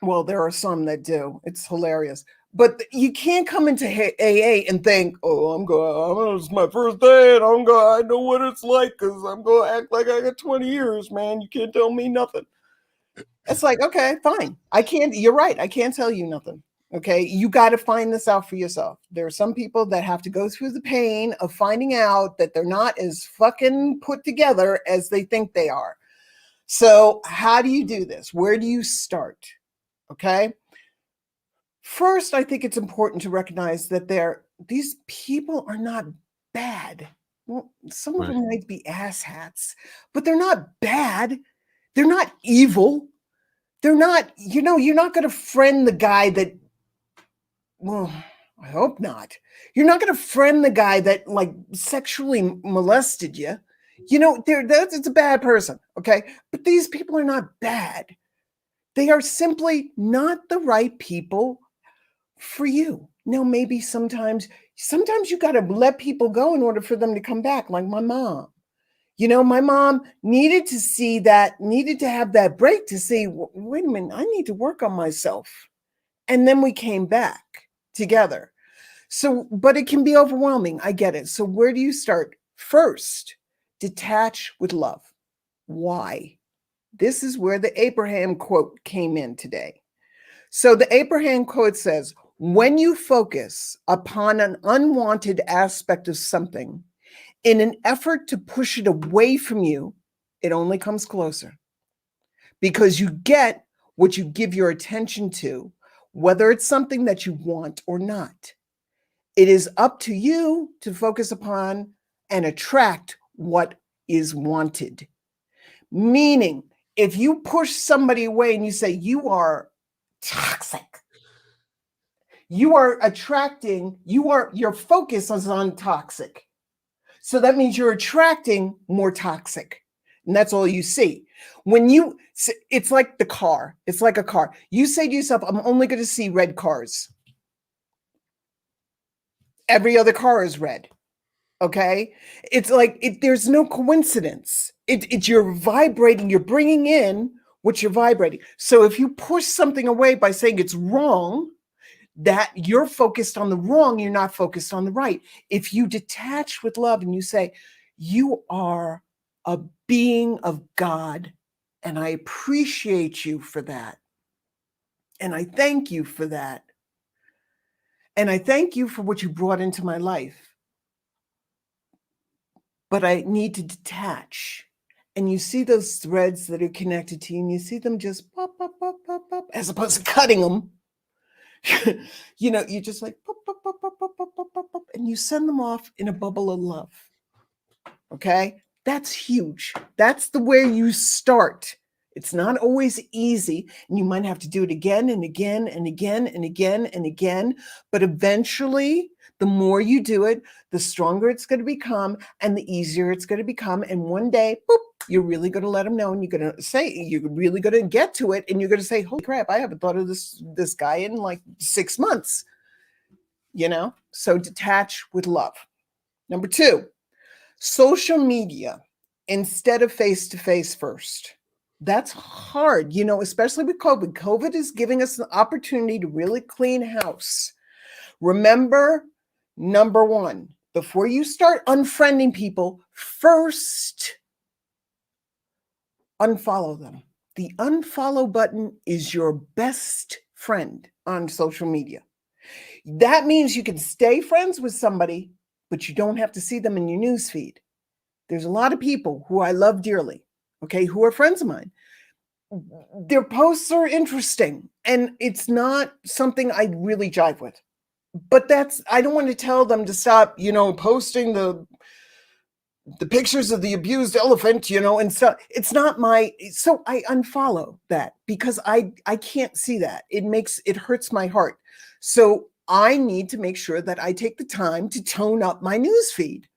well, there are some that do. It's hilarious. But you can't come into AA and think, oh, it's my first day and I know what it's like because I'm going to act like I got 20 years, man. You can't tell me nothing. It's like, okay, fine. You're right. I can't tell you nothing. Okay. You got to find this out for yourself. There are some people that have to go through the pain of finding out that they're not as fucking put together as they think they are. So how do you do this? Where do you start? Okay. First, I think it's important to recognize that these people are not bad. Well, some of them might be asshats, but they're not bad. They're not evil. They're not, you're not going to friend the guy that, well, I hope not. You're not going to friend the guy that like sexually molested you. It's a bad person. Okay. But these people are not bad. They are simply not the right people for you. Now, maybe sometimes Sometimes you got to let people go in order for them to come back, like my mom. My mom needed to see that, needed to have that break to see, wait a minute, I need to work on myself. And then we came back together. So, but it can be overwhelming. I get it. So where do you start? First, detach with love. Why? This is where the Abraham quote came in today. So the Abraham quote says, when you focus upon an unwanted aspect of something in an effort to push it away from you, it only comes closer because you get what you give your attention to, whether it's something that you want or not. It is up to you to focus upon and attract what is wanted. Meaning, if you push somebody away and you say, you are toxic, you are attracting, your focus is on toxic. So that means you're attracting more toxic. And that's all you see. It's like the car. It's like a car. You say to yourself, I'm only going to see red cars. Every other car is red. Okay. It's like, there's no coincidence. It's you're vibrating, you're bringing in what you're vibrating. So if you push something away by saying it's wrong, that you're focused on the wrong, you're not focused on the right. If you detach with love and you say, you are a being of God, and I appreciate you for that. And I thank you for that. And I thank you for what you brought into my life. But I need to detach. And you see those threads that are connected to you, and you see them just pop, pop, pop, pop, pop, as opposed to cutting them. You just like pop, pop, pop, pop, pop, pop, pop, pop, pop, and you send them off in a bubble of love. Okay? That's huge. That's the way you start. It's not always easy, and you might have to do it again and again and again and again and again. But eventually, the more you do it, the stronger it's going to become and the easier it's going to become. And one day, boop, you're really going to let them know, and you're going to say, you're really going to get to it, and you're going to say, holy crap, I haven't thought of this guy in like 6 months. So detach with love. Number 2, social media instead of face-to-face first. That's hard, especially with COVID. COVID is giving us an opportunity to really clean house. Remember, number 1, before you start unfriending people, first unfollow them. The unfollow button is your best friend on social media. That means you can stay friends with somebody, but you don't have to see them in your newsfeed. There's a lot of people who I love dearly, okay, who are friends of mine. Their posts are interesting, and it's not something I really jive with. But I don't want to tell them to stop, posting the pictures of the abused elephant, and so it's not so I unfollow that because I can't see that. It hurts my heart. So I need to make sure that I take the time to tone up my news feed.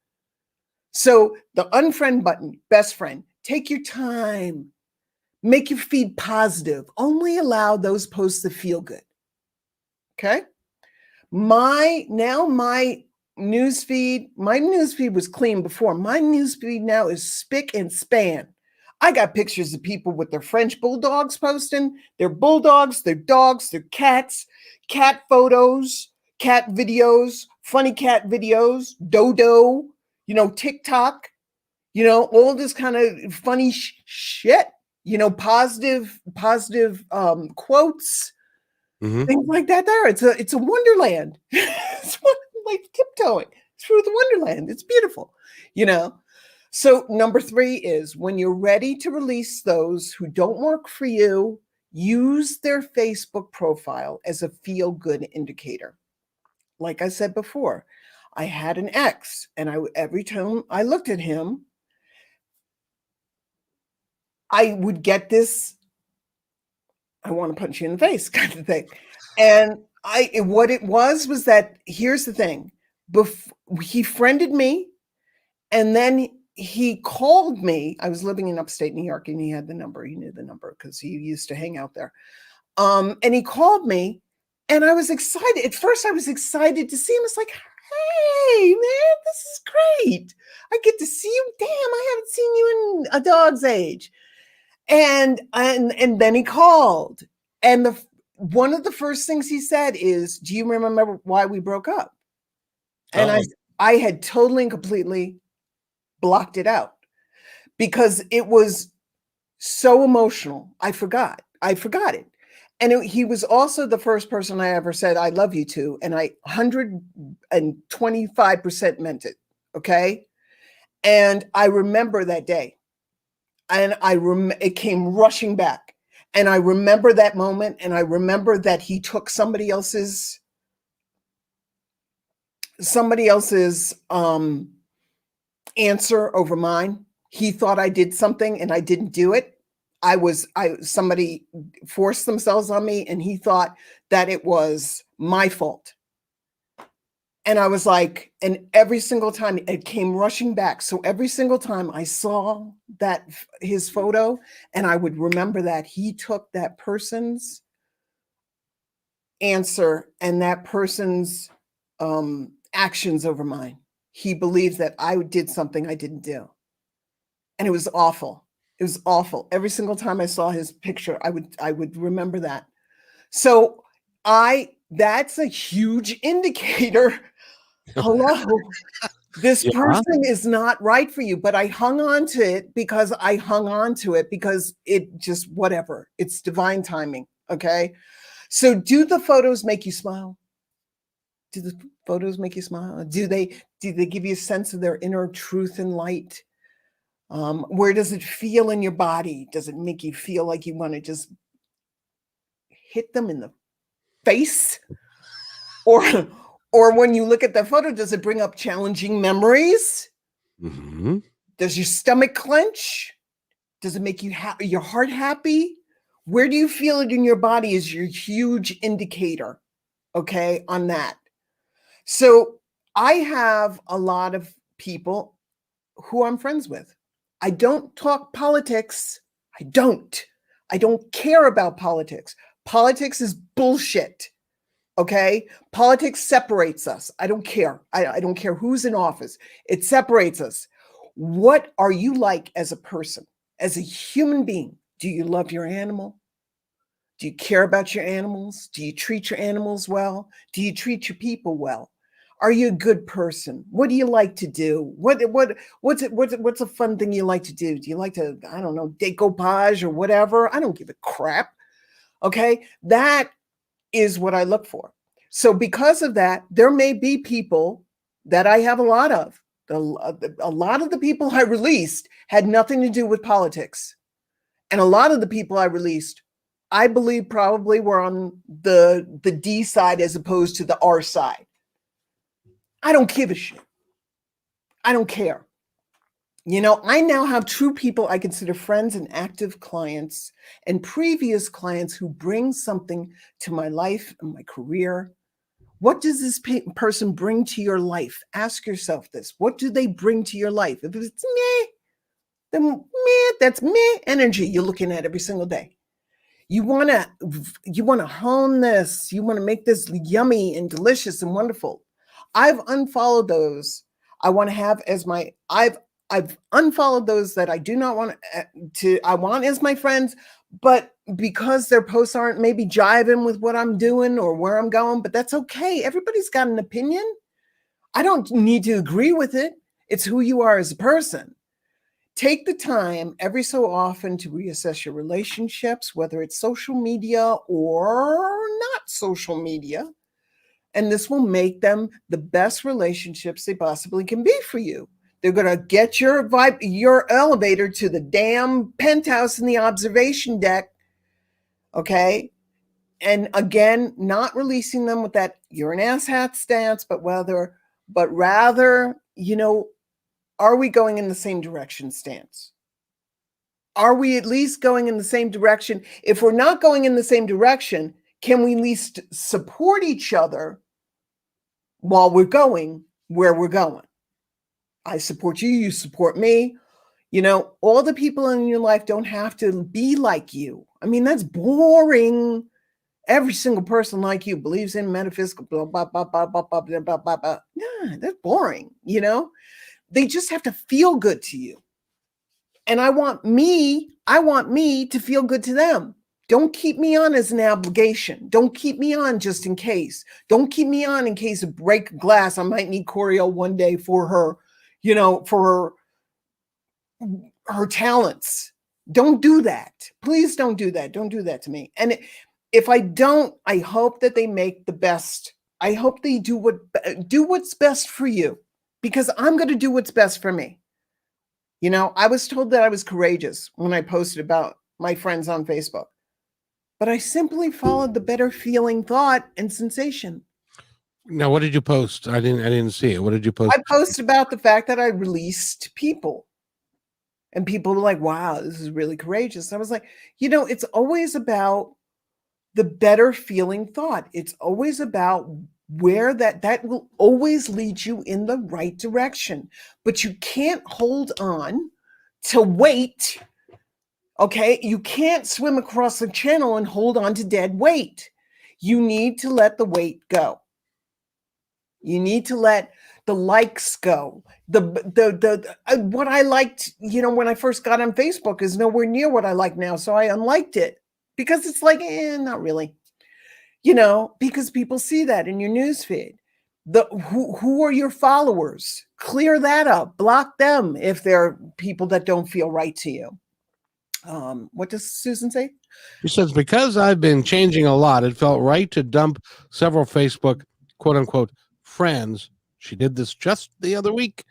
So the unfriend button, best friend, take your time, make your feed positive, only allow those posts that feel good. Okay. My newsfeed was clean before. My newsfeed now is spick and span. I got pictures of people with their French bulldogs posting, their bulldogs, their dogs, their cats, cat photos, cat videos, funny cat videos, dodo, TikTok, all this kind of funny shit, positive quotes. Mm-hmm. Things like that. It's a wonderland. It's like tiptoeing through the wonderland. It's beautiful, So number 3 is when you're ready to release those who don't work for you, use their Facebook profile as a feel-good indicator. Like I said before, I had an ex, and every time I looked at him, I would get this, I want to punch you in the face kind of thing. And what it was that, here's the thing. He friended me, and then he called me. I was living in upstate New York, and he had the number. He knew the number because he used to hang out there. And he called me, and I was excited. At first, I was excited to see him. It's like, hey man, this is great. I get to see you. Damn, I haven't seen you in a dog's age. And then he called. And one of the first things he said is, do you remember why we broke up? And Uh-oh. I had totally and completely blocked it out because it was so emotional. I forgot it. And he was also the first person I ever said I love you to, and I 125% meant it. Okay. And I remember that day, and it came rushing back, and I remember that moment, and I remember that he took somebody else's answer over mine. He thought I did something and I didn't do it. Somebody forced themselves on me, and he thought that it was my fault. And I was like, and every single time it came rushing back. So every single time I saw his photo, and I would remember that he took that person's answer and that person's actions over mine. He believes that I did something I didn't do. And it was awful. It was awful. Every single time I saw his picture, I would remember that. So that's a huge indicator. Hello, this Yeah. person is not right for you. But I hung on to it because it just, whatever. It's divine timing. Okay. So do the photos make you smile? Do the photos make you smile? Do they give you a sense of their inner truth and light? Where does it feel in your body? Does it make you feel like you want to just hit them in the face? Or when you look at the photo, does it bring up challenging memories? Mm-hmm. Does your stomach clench? Does it make your heart happy? Where do you feel it in your body is your huge indicator, okay, on that. So I have a lot of people who I'm friends with. I don't talk politics. I don't care about politics. Politics is bullshit. Okay. Politics separates us. I don't care. I don't care who's in office. It separates us. What are you like as a person, as a human being? Do you love your animal? Do you care about your animals? Do you treat your animals well? Do you treat your people well? Are you a good person? What do you like to do? What's a fun thing you like to do? Do you like to, I don't know, decoupage or whatever? I don't give a crap. Okay. That is what I look for. So because of that, there may be people that I have a lot of. A lot of the people I released had nothing to do with politics. And a lot of the people I released, I believe probably were on the D side as opposed to the R side. I don't give a shit. I don't care. I now have true people I consider friends and active clients and previous clients who bring something to my life and my career. What does this person bring to your life? Ask yourself this. What do they bring to your life? If it's meh, then meh, that's meh energy you're looking at every single day. You want to hone this. You want to make this yummy and delicious and wonderful. I've unfollowed those. I want to have as my I've unfollowed those that I do not want I want as my friends, but because their posts aren't maybe jiving with what I'm doing or where I'm going, but that's okay. Everybody's got an opinion. I don't need to agree with it. It's who you are as a person. Take the time every so often to reassess your relationships, whether it's social media or not social media. And this will make them the best relationships they possibly can be for you. They're going to get your elevator to the damn penthouse in the observation deck. Okay. And again, not releasing them with that you're an asshat stance, but rather, are we going in the same direction stance? Are we at least going in the same direction? If we're not going in the same direction, can we at least support each other while we're going where we're going? I support you, you support me. All the people in your life don't have to be like you. I mean, that's boring. every single person like you believes in metaphysical, blah, blah, blah, blah, blah, blah, blah, blah, blah, blah. Yeah, that's boring, you know? They just have to feel good to you. And I want me to feel good to them. Don't keep me on as an obligation. Don't keep me on just in case. Don't keep me on in case of break glass. I might need Coryelle one day for her, you know, for her talents. Don't do that. Please don't do that. Don't do that to me. And if I don't, I hope that they make the best. I hope they do what's best for you, because I'm going to do what's best for me. You know, I was told that I was courageous when I posted about my friends on Facebook, but I simply followed the better feeling thought and sensation. Now, what did you post? I didn't see it. What did you post? I posted about the fact that I released people, and people were like, wow, this is really courageous. I was like, you know, it's always about the better feeling thought. It's always about where that will always lead you in the right direction, but you can't hold on to weight. Okay, you can't swim across the channel and hold on to dead weight. You need to let the weight go. You need to let the likes go. What I liked, you know, when I first got on Facebook is nowhere near what I like now, so I unliked it, because it's like, not really. You know, because people see that in your newsfeed. Who are your followers? Clear that up. Block them if they're people that don't feel right to you. What does Susan say? She says, because I've been changing a lot, it felt right to dump several Facebook quote unquote friends. She did this just the other week.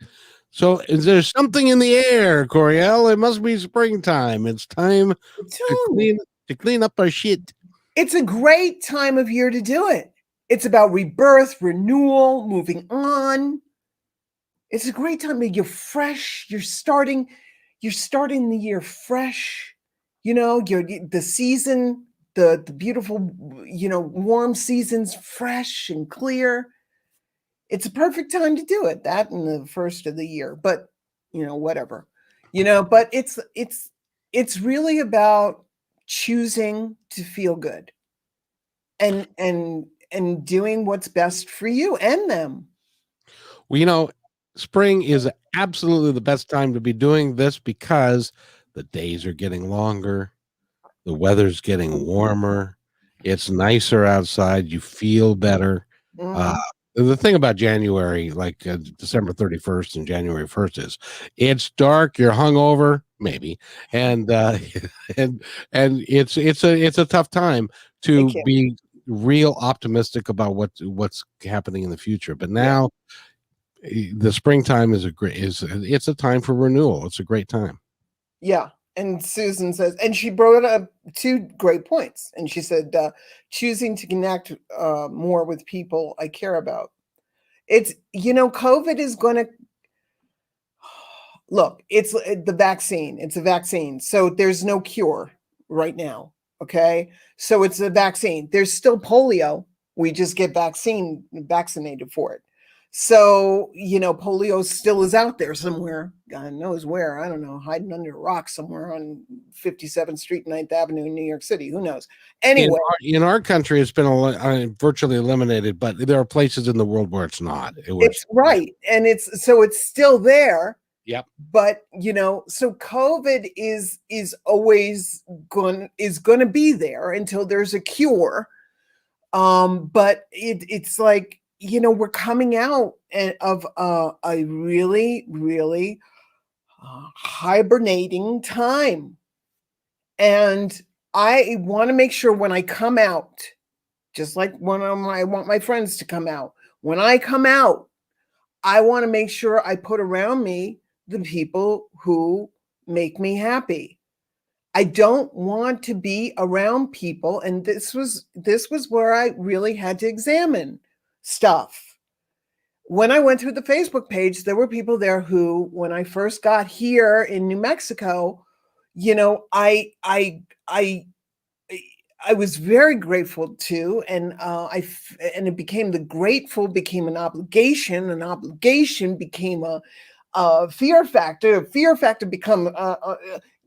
So is there something in the air, Coryelle? It must be springtime. It's time to clean up our shit. It's a great time of year to do it. It's about rebirth, renewal, moving on. It's a great time. You're fresh. You're starting the year fresh. You know, the season, the beautiful, you know, warm season's fresh and clear. It's a perfect time to do it. That in the first of the year, but you know, whatever. You know, but it's really about choosing to feel good and doing what's best for you and them. Well, you know, spring is absolutely the best time to be doing this, because the days are getting longer, the weather's getting warmer, it's nicer outside, you feel better. The thing about January, like December 31st and January 1st, is it's dark, you're hungover, maybe, and and it's a tough time to be real optimistic about what's happening in the future. But now the springtime is it's a time for renewal. It's a great time. Yeah. And Susan says, and she brought up two great points. And she said, choosing to connect more with people I care about. It's, you know, COVID is going to, look, it's the vaccine. It's a vaccine. So there's no cure right now. Okay. So it's a vaccine. There's still polio. We just get vaccinated for it. So, you know, polio still is out there somewhere. God knows where. I don't know, hiding under a rock somewhere on 57th Street, 9th Avenue in New York City. Who knows? Anyway. In our country, it's been virtually eliminated, but there are places in the world where it's not. It's right. And it's still there. Yep. But, you know, so COVID is always going to be there until there's a cure. But it's like, you know, we're coming out of a really, really hibernating time. And I want to make sure when I come out, just like when I want my friends to come out, when I come out, I want to make sure I put around me the people who make me happy. I don't want to be around people. And this was where I really had to examine stuff. When I went through the Facebook page, there were people there who, when I first got here in New Mexico, you know, I was very grateful to, and it became an obligation. An obligation became a fear factor. A fear factor become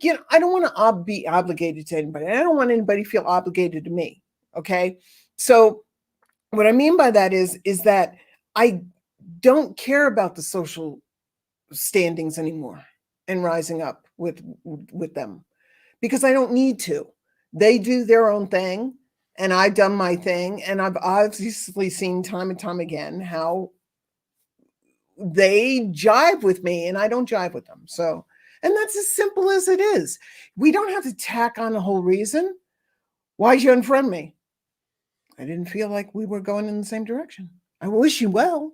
you know, I don't want to be obligated to anybody. I don't want anybody to feel obligated to me. Okay. So what I mean by that is that I don't care about the social standings anymore and rising up with them because I don't need to. They do their own thing and I've done my thing, and I've obviously seen time and time again how they jive with me and I don't jive with them. So, and that's as simple as it is. We don't have to tack on a whole reason. Why'd you unfriend me? I didn't feel like we were going in the same direction. I wish you well.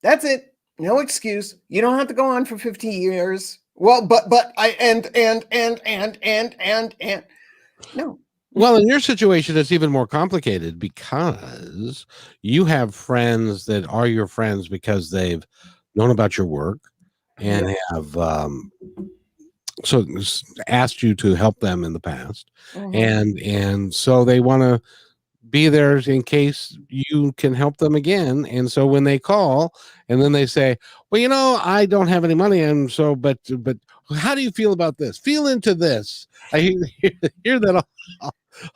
That's it. No excuse. You don't have to go on for 50 years. Well, but I and no. Well, in your situation, it's even more complicated because you have friends that are your friends because they've known about your work and Yeah. have asked you to help them in the past, and so they want to be there in case you can help them again. And so when they call and then they say, well, I don't have any money, and so but how do you feel about this? Feel into this. I hear that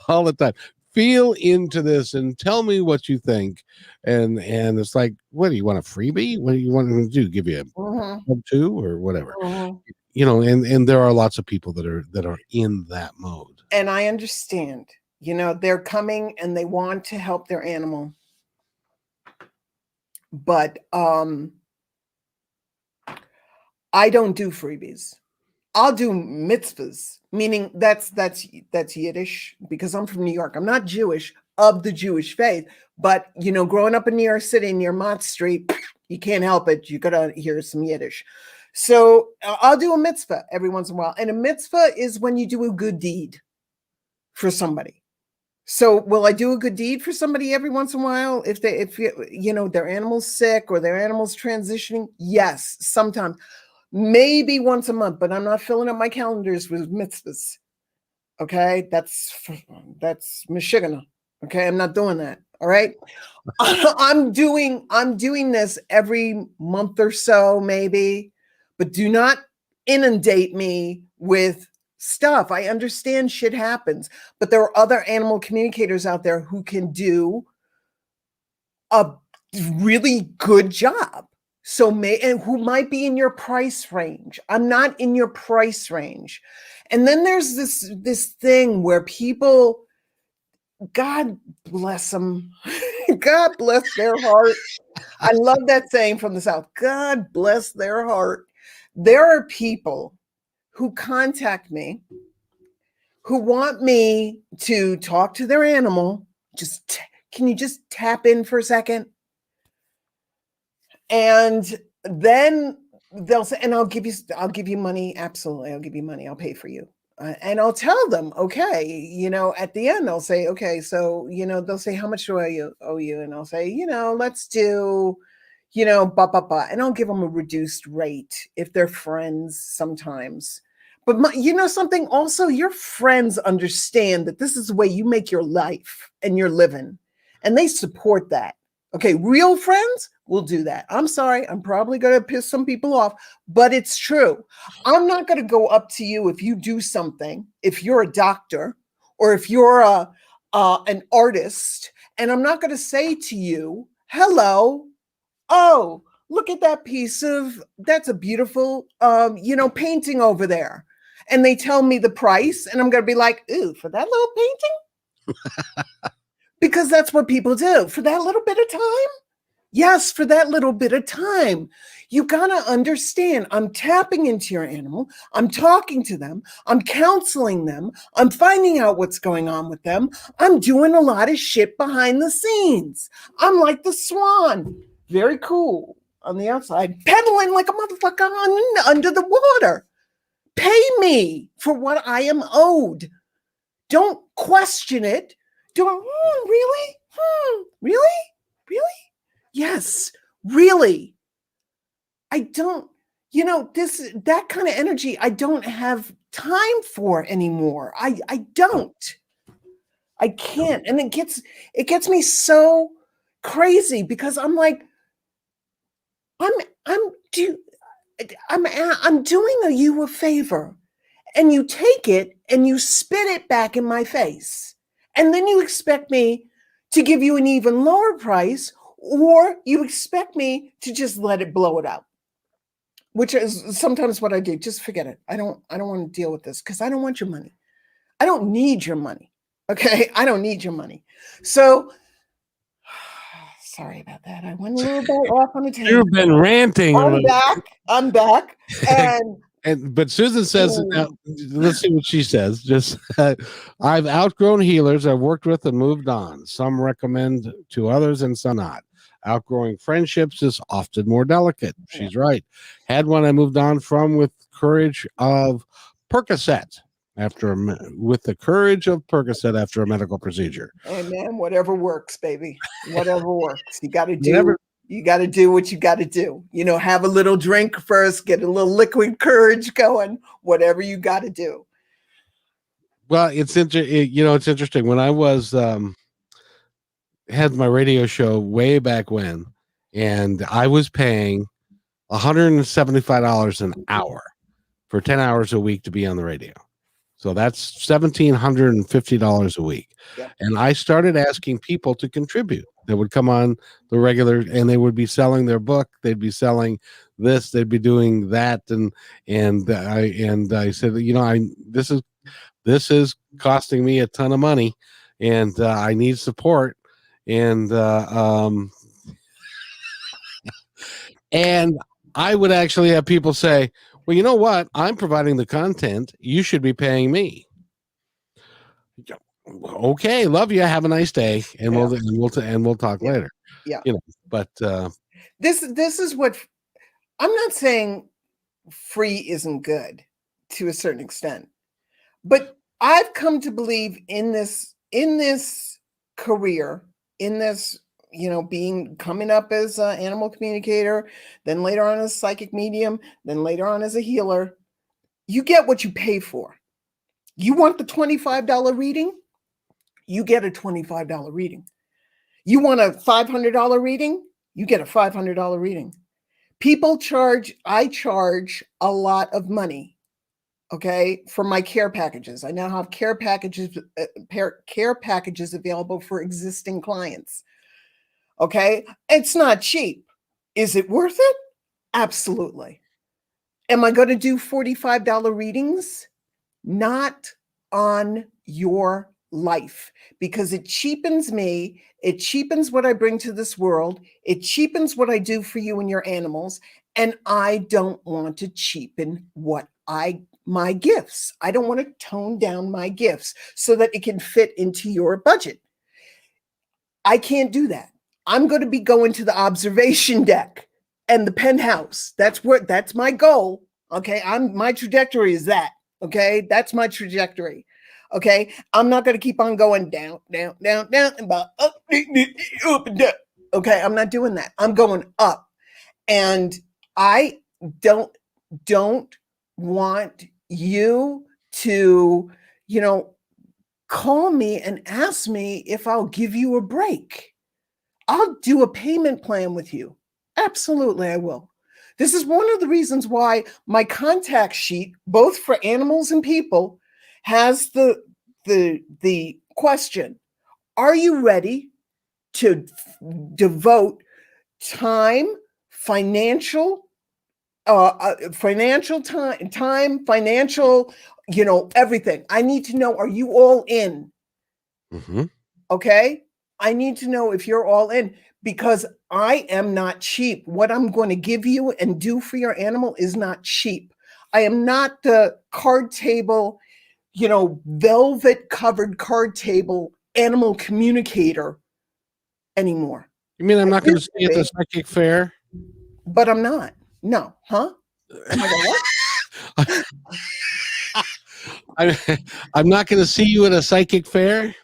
all the time. Feel into this and tell me what you think. And it's like, what do you want, a freebie? What do you want to do? Give you a two or whatever? And there are lots of people that are in that mode. And I understand, they're coming and they want to help their animal. But I don't do freebies. I'll do mitzvahs, meaning that's Yiddish, because I'm from New York. I'm not Jewish, of the Jewish faith, but growing up in New York City near Mott Street, you can't help it. You gotta hear some Yiddish. So I'll do a mitzvah every once in a while. And a mitzvah is when you do a good deed for somebody. So will I do a good deed for somebody every once in a while if their animal's sick or their animal's transitioning? Yes, sometimes. Maybe once a month, but I'm not filling up my calendars with mitzvahs. Okay, that's Michigan. Okay, I'm not doing that. All right, I'm doing this every month or so, maybe, but do not inundate me with stuff. I understand shit happens, but there are other animal communicators out there who can do a really good job. So and who might be in your price range. I'm not in your price range. And then there's this thing where people, God bless them. God bless their heart. I love that saying from the South. God bless their heart. There are people who contact me who want me to talk to their animal. Can you just tap in for a second? And then they'll say, and I'll give you money. Absolutely. I'll give you money. I'll pay for you. And I'll tell them, okay, at the end, they'll say, okay, so, they'll say, how much do I owe you? And I'll say, let's do, and I'll give them a reduced rate if they're friends sometimes. But something also, your friends understand that this is the way you make your life and you're living, and they support that. Okay, real friends will do that. I'm sorry, I'm probably going to piss some people off, but it's true. I'm not going to go up to you if you do something, if you're a doctor or if you're an artist, and I'm not going to say to you, hello, oh, look at that that's a beautiful, painting over there. And they tell me the price, and I'm going to be like, ooh, for that little painting? Because that's what people do. For that little bit of time? Yes, for that little bit of time. You got to understand, I'm tapping into your animal. I'm talking to them. I'm counseling them. I'm finding out what's going on with them. I'm doing a lot of shit behind the scenes. I'm like the swan. Very cool on the outside, pedaling like a motherfucker under the water. Pay me for what I am owed. Don't question it. Really? Really? Really? Yes, really. I don't, that kind of energy I don't have time for anymore. I don't. I can't. And it gets me so crazy because I'm like, I'm doing you a favor. and you take it and you spit it back in my face. And then you expect me to give you an even lower price, or you expect me to just let it blow it out, which is sometimes what I do. Just forget it. I don't want to deal with this because I don't want your money. I don't need your money. Okay. I don't need your money. So sorry about that. I went a little bit off on a tangent. You've been ranting. I'm back. But Susan says, now, let's see what she says. Just, I've outgrown healers I've worked with and moved on. Some recommend to others and some not. Outgrowing friendships is often more delicate. She's right. Had one I moved on from with courage of Percocet with the courage of Percocet after a medical procedure. Hey man, whatever works, baby. Whatever works. You got to do. You got to do what you got to do. Have a little drink first, get a little liquid courage going, whatever you got to do. Well, it's interesting. When I was had my radio show way back when, and I was paying $175 an hour for 10 hours a week to be on the radio. So that's $1,750 a week. Yep. And I started asking people to contribute. They would come on the regular and they would be selling their book. They'd be selling this, they'd be doing that. And I said, this is costing me a ton of money and I need support. And I would actually have people say, well, you know what? I'm providing the content. You should be paying me. Okay, love you. Have a nice day, and we'll talk later. Yeah, but this is what I'm not saying. Free isn't good to a certain extent, but I've come to believe in this career, in this coming up as an animal communicator, then later on as a psychic medium, then later on as a healer. You get what you pay for. You want the $25 reading? You get a $25 reading. You want a $500 reading? You get a $500 reading. I charge a lot of money, okay, for my care packages. I now have care packages available for existing clients. Okay, it's not cheap. Is it worth it? Absolutely. Am I going to do $45 readings? Not on your life, because it cheapens me. It cheapens what I bring to this world. It cheapens what I do for you and your animals. And I don't want to cheapen my gifts. I don't want to tone down my gifts so that it can fit into your budget. I can't do that. I'm going to be going to the observation deck and the penthouse. That's my goal. Okay. My trajectory is that. Okay. That's my trajectory. Okay. I'm not going to keep on going down, down, down, down, and up and down. Okay. I'm not doing that. I'm going up. And I don't want you to, call me and ask me if I'll give you a break. I'll do a payment plan with you. Absolutely, I will. This is one of the reasons why my contact sheet, both for animals and people, has the question: are you ready to devote time, financial time, financial, everything? I need to know, are you all in? Mm-hmm. Okay. I need to know if you're all in, because I am not cheap. What I'm going to give you and do for your animal is not cheap. I am not the card table, velvet covered card table animal communicator anymore. You mean I'm not going to see at the psychic fair? But I'm not. No. Huh? Am I what? I'm not going to see you at a psychic fair?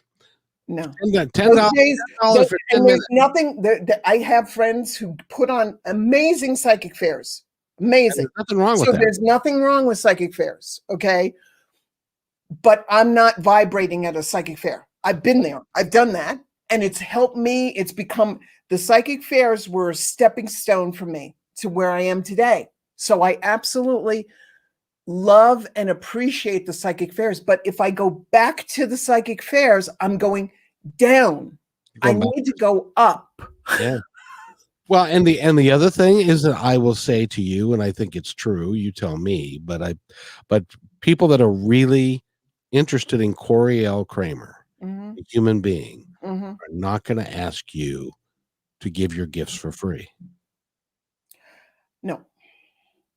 No. $10 for 10 minutes. Nothing. I have friends who put on amazing psychic fairs. Amazing. There's nothing wrong with that. There's nothing wrong with psychic fairs. Okay. But I'm not vibrating at a psychic fair. I've been there. I've done that. And it's helped me. It's become, the psychic fairs were a stepping stone for me to where I am today. So I absolutely love and appreciate the psychic fairs. But if I go back to the psychic fairs, I'm going down. I need to go up. Yeah. Well, and the other thing is that I will say to you, and I think it's true, you tell me, but people that are really interested in Coryelle Kramer, Mhm. a human being, Mhm. are not going to ask you to give your gifts for free. No.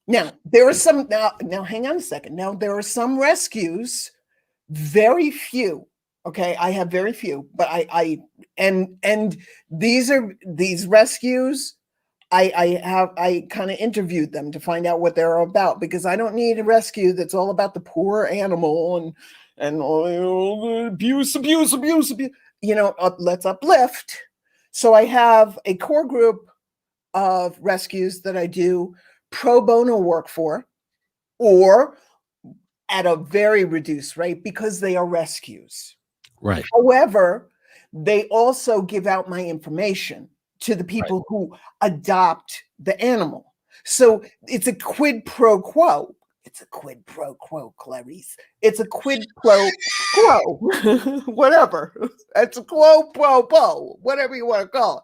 Now, there are some now hang on a second. Now there are some rescues, very few. Okay, I have very few, but and these rescues. I kind of interviewed them to find out what they're about, because I don't need a rescue that's all about the poor animal and abuse. Let's uplift. So I have a core group of rescues that I do pro bono work for, or at a very reduced rate, because they are rescues. Right. However, they also give out my information to the people who adopt the animal. So it's a quid pro quo. It's a quid pro quo, Clarice. It's a quid pro quo. Whatever. It's a quo pro quo, whatever you want to call it.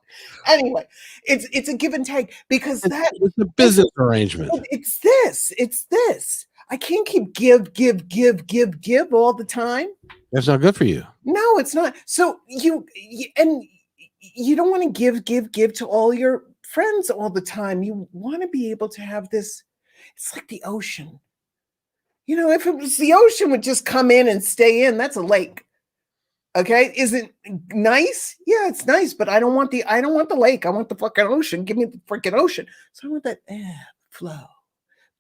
Anyway, it's a give and take, because It's a business arrangement. It's this. I can't keep give all the time. That's not good for you. No, it's not. So you don't want to give to all your friends all the time. You want to be able to have this. It's like the ocean. If it was the ocean would just come in and stay in, that's a lake. Okay, is it nice? Yeah, it's nice, but I don't want the lake. I want the fucking ocean. Give me the freaking ocean. So I want that flow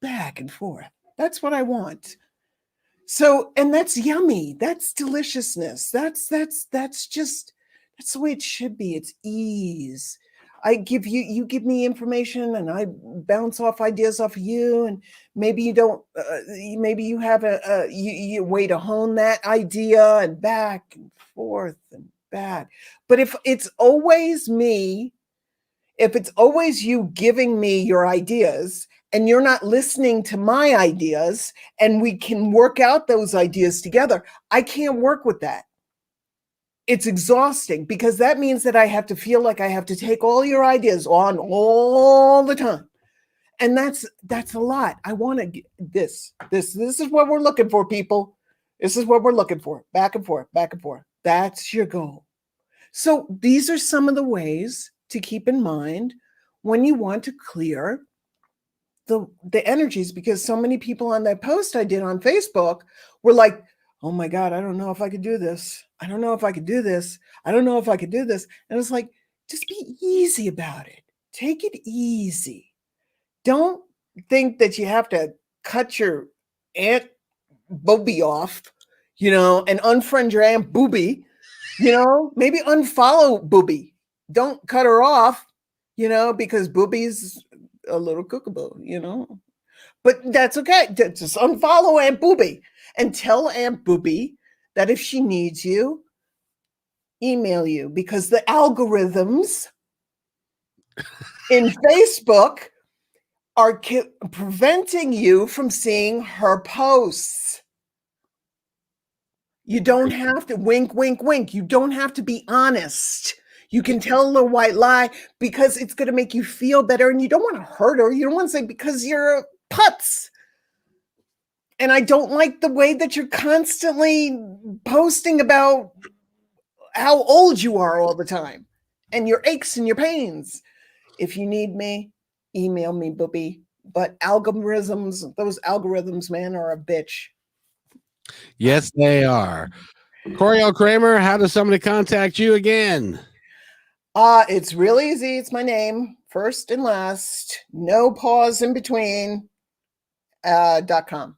back and forth. That's what I want. So, and that's yummy. That's deliciousness. That's the way it should be. It's ease. I give you give me information, and I bounce off ideas off of you, and maybe you don't, maybe you have a way to hone that idea, and back and forth and back. But if it's always me, if it's always you giving me your ideas, and you're not listening to my ideas, and we can work out those ideas together, I can't work with that. It's exhausting, because that means that I have to feel like I have to take all your ideas on all the time. And that's a lot. I want to this is what we're looking for, people. This is what we're looking for. Back and forth, back and forth. That's your goal. So these are some of the ways to keep in mind when you want to clear the energies, because so many people on that post I did on Facebook were like, oh my God, I don't know if I could do this. I don't know if I could do this. I don't know if I could do this. And it's like, just be easy about it. Take it easy. Don't think that you have to cut your Aunt Booby off, and unfriend your Aunt Booby, maybe unfollow Booby. Don't cut her off, because Booby's a little cookable, but that's okay. Just unfollow Aunt Booby and tell Aunt Booby that if she needs you, email you, because the algorithms in Facebook are preventing you from seeing her posts. You don't have to wink, wink, wink. You don't have to be honest. You can tell a little white lie, because it's going to make you feel better, and you don't want to hurt her. You don't want to say, because you're putz. And I don't like the way that you're constantly posting about how old you are all the time, and your aches and your pains. If you need me, email me, Booby. But those algorithms, man, are a bitch. Yes, they are. Coryelle Kramer, how does somebody contact you again? It's real easy. It's my name, first and last, no pause in between, .com.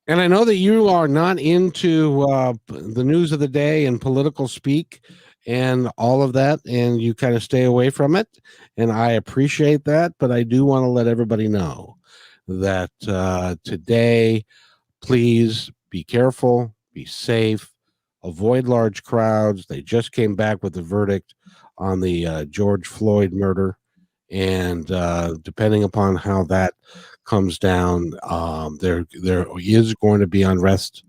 And I know that you are not into the news of the day and political speak and all of that, and you kind of stay away from it. And I appreciate that, but I do want to let everybody know that today, please be careful, be safe, avoid large crowds. They just came back with the verdict on the George Floyd murder, and depending upon how that comes down, there is going to be unrest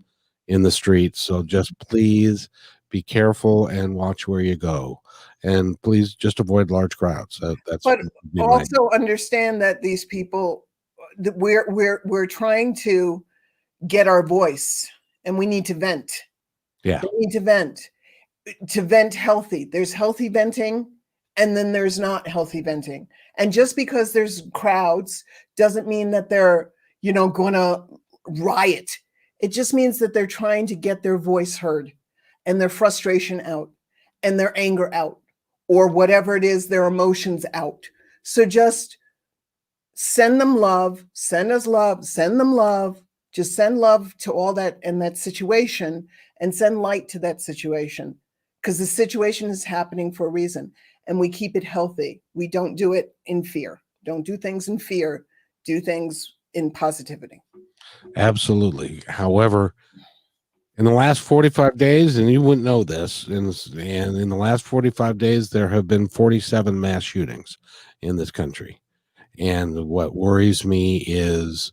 in the streets. So just please be careful and watch where you go, and please just avoid large crowds. That's But my also understand that these people, that we're trying to get our voice, and we need to vent. yeah. We need to vent healthy. There's healthy venting, and then there's not healthy venting. And just because there's crowds doesn't mean that they're, going to riot. It just means that they're trying to get their voice heard and their frustration out and their anger out, or whatever it is, their emotions out. So just send them love, send us love, send them love. Just send love to all that in that situation, and send light to that situation, because the situation is happening for a reason, and we keep it healthy. We don't do it in fear. Don't do things in fear. Do things in positivity. Absolutely. However, in the last 45 days, and you wouldn't know this, and in the last 45 days, there have been 47 mass shootings in this country. And what worries me is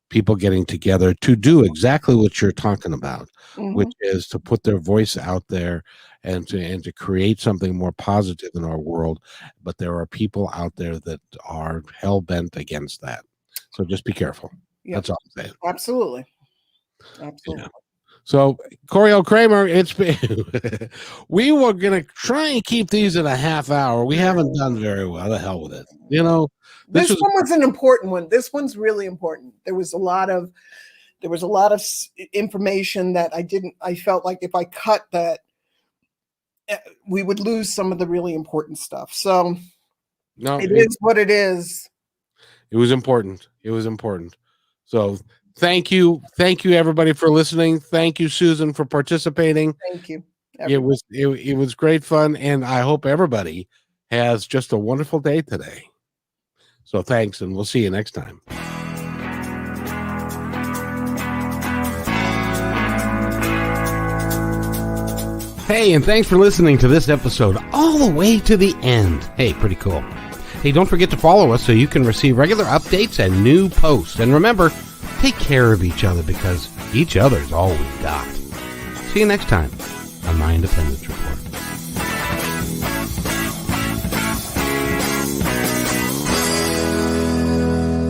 people getting together to do exactly what you're talking about, which is to put their voice out there and to create something more positive in our world. But there are people out there that are hell bent against that. So just be careful. Yep. That's all I'm saying. Absolutely. Yeah. So, Coryelle Kramer, it's been we were gonna try and keep these at a half hour. We haven't done very well. The hell with it. This one was an important one. This one's really important. There was a lot of information that I felt like if I cut that, we would lose some of the really important stuff. So no, it is what it is. It was important. So thank you everybody for listening. Thank you, Susan, for participating. Thank you. Everybody. It was great fun, and I hope everybody has just a wonderful day today. So thanks, and we'll see you next time. Hey, and thanks for listening to this episode all the way to the end. Hey, pretty cool. Hey, don't forget to follow us so you can receive regular updates and new posts. And remember, take care of each other, because each other's all we've got. See you next time on My Independence Report.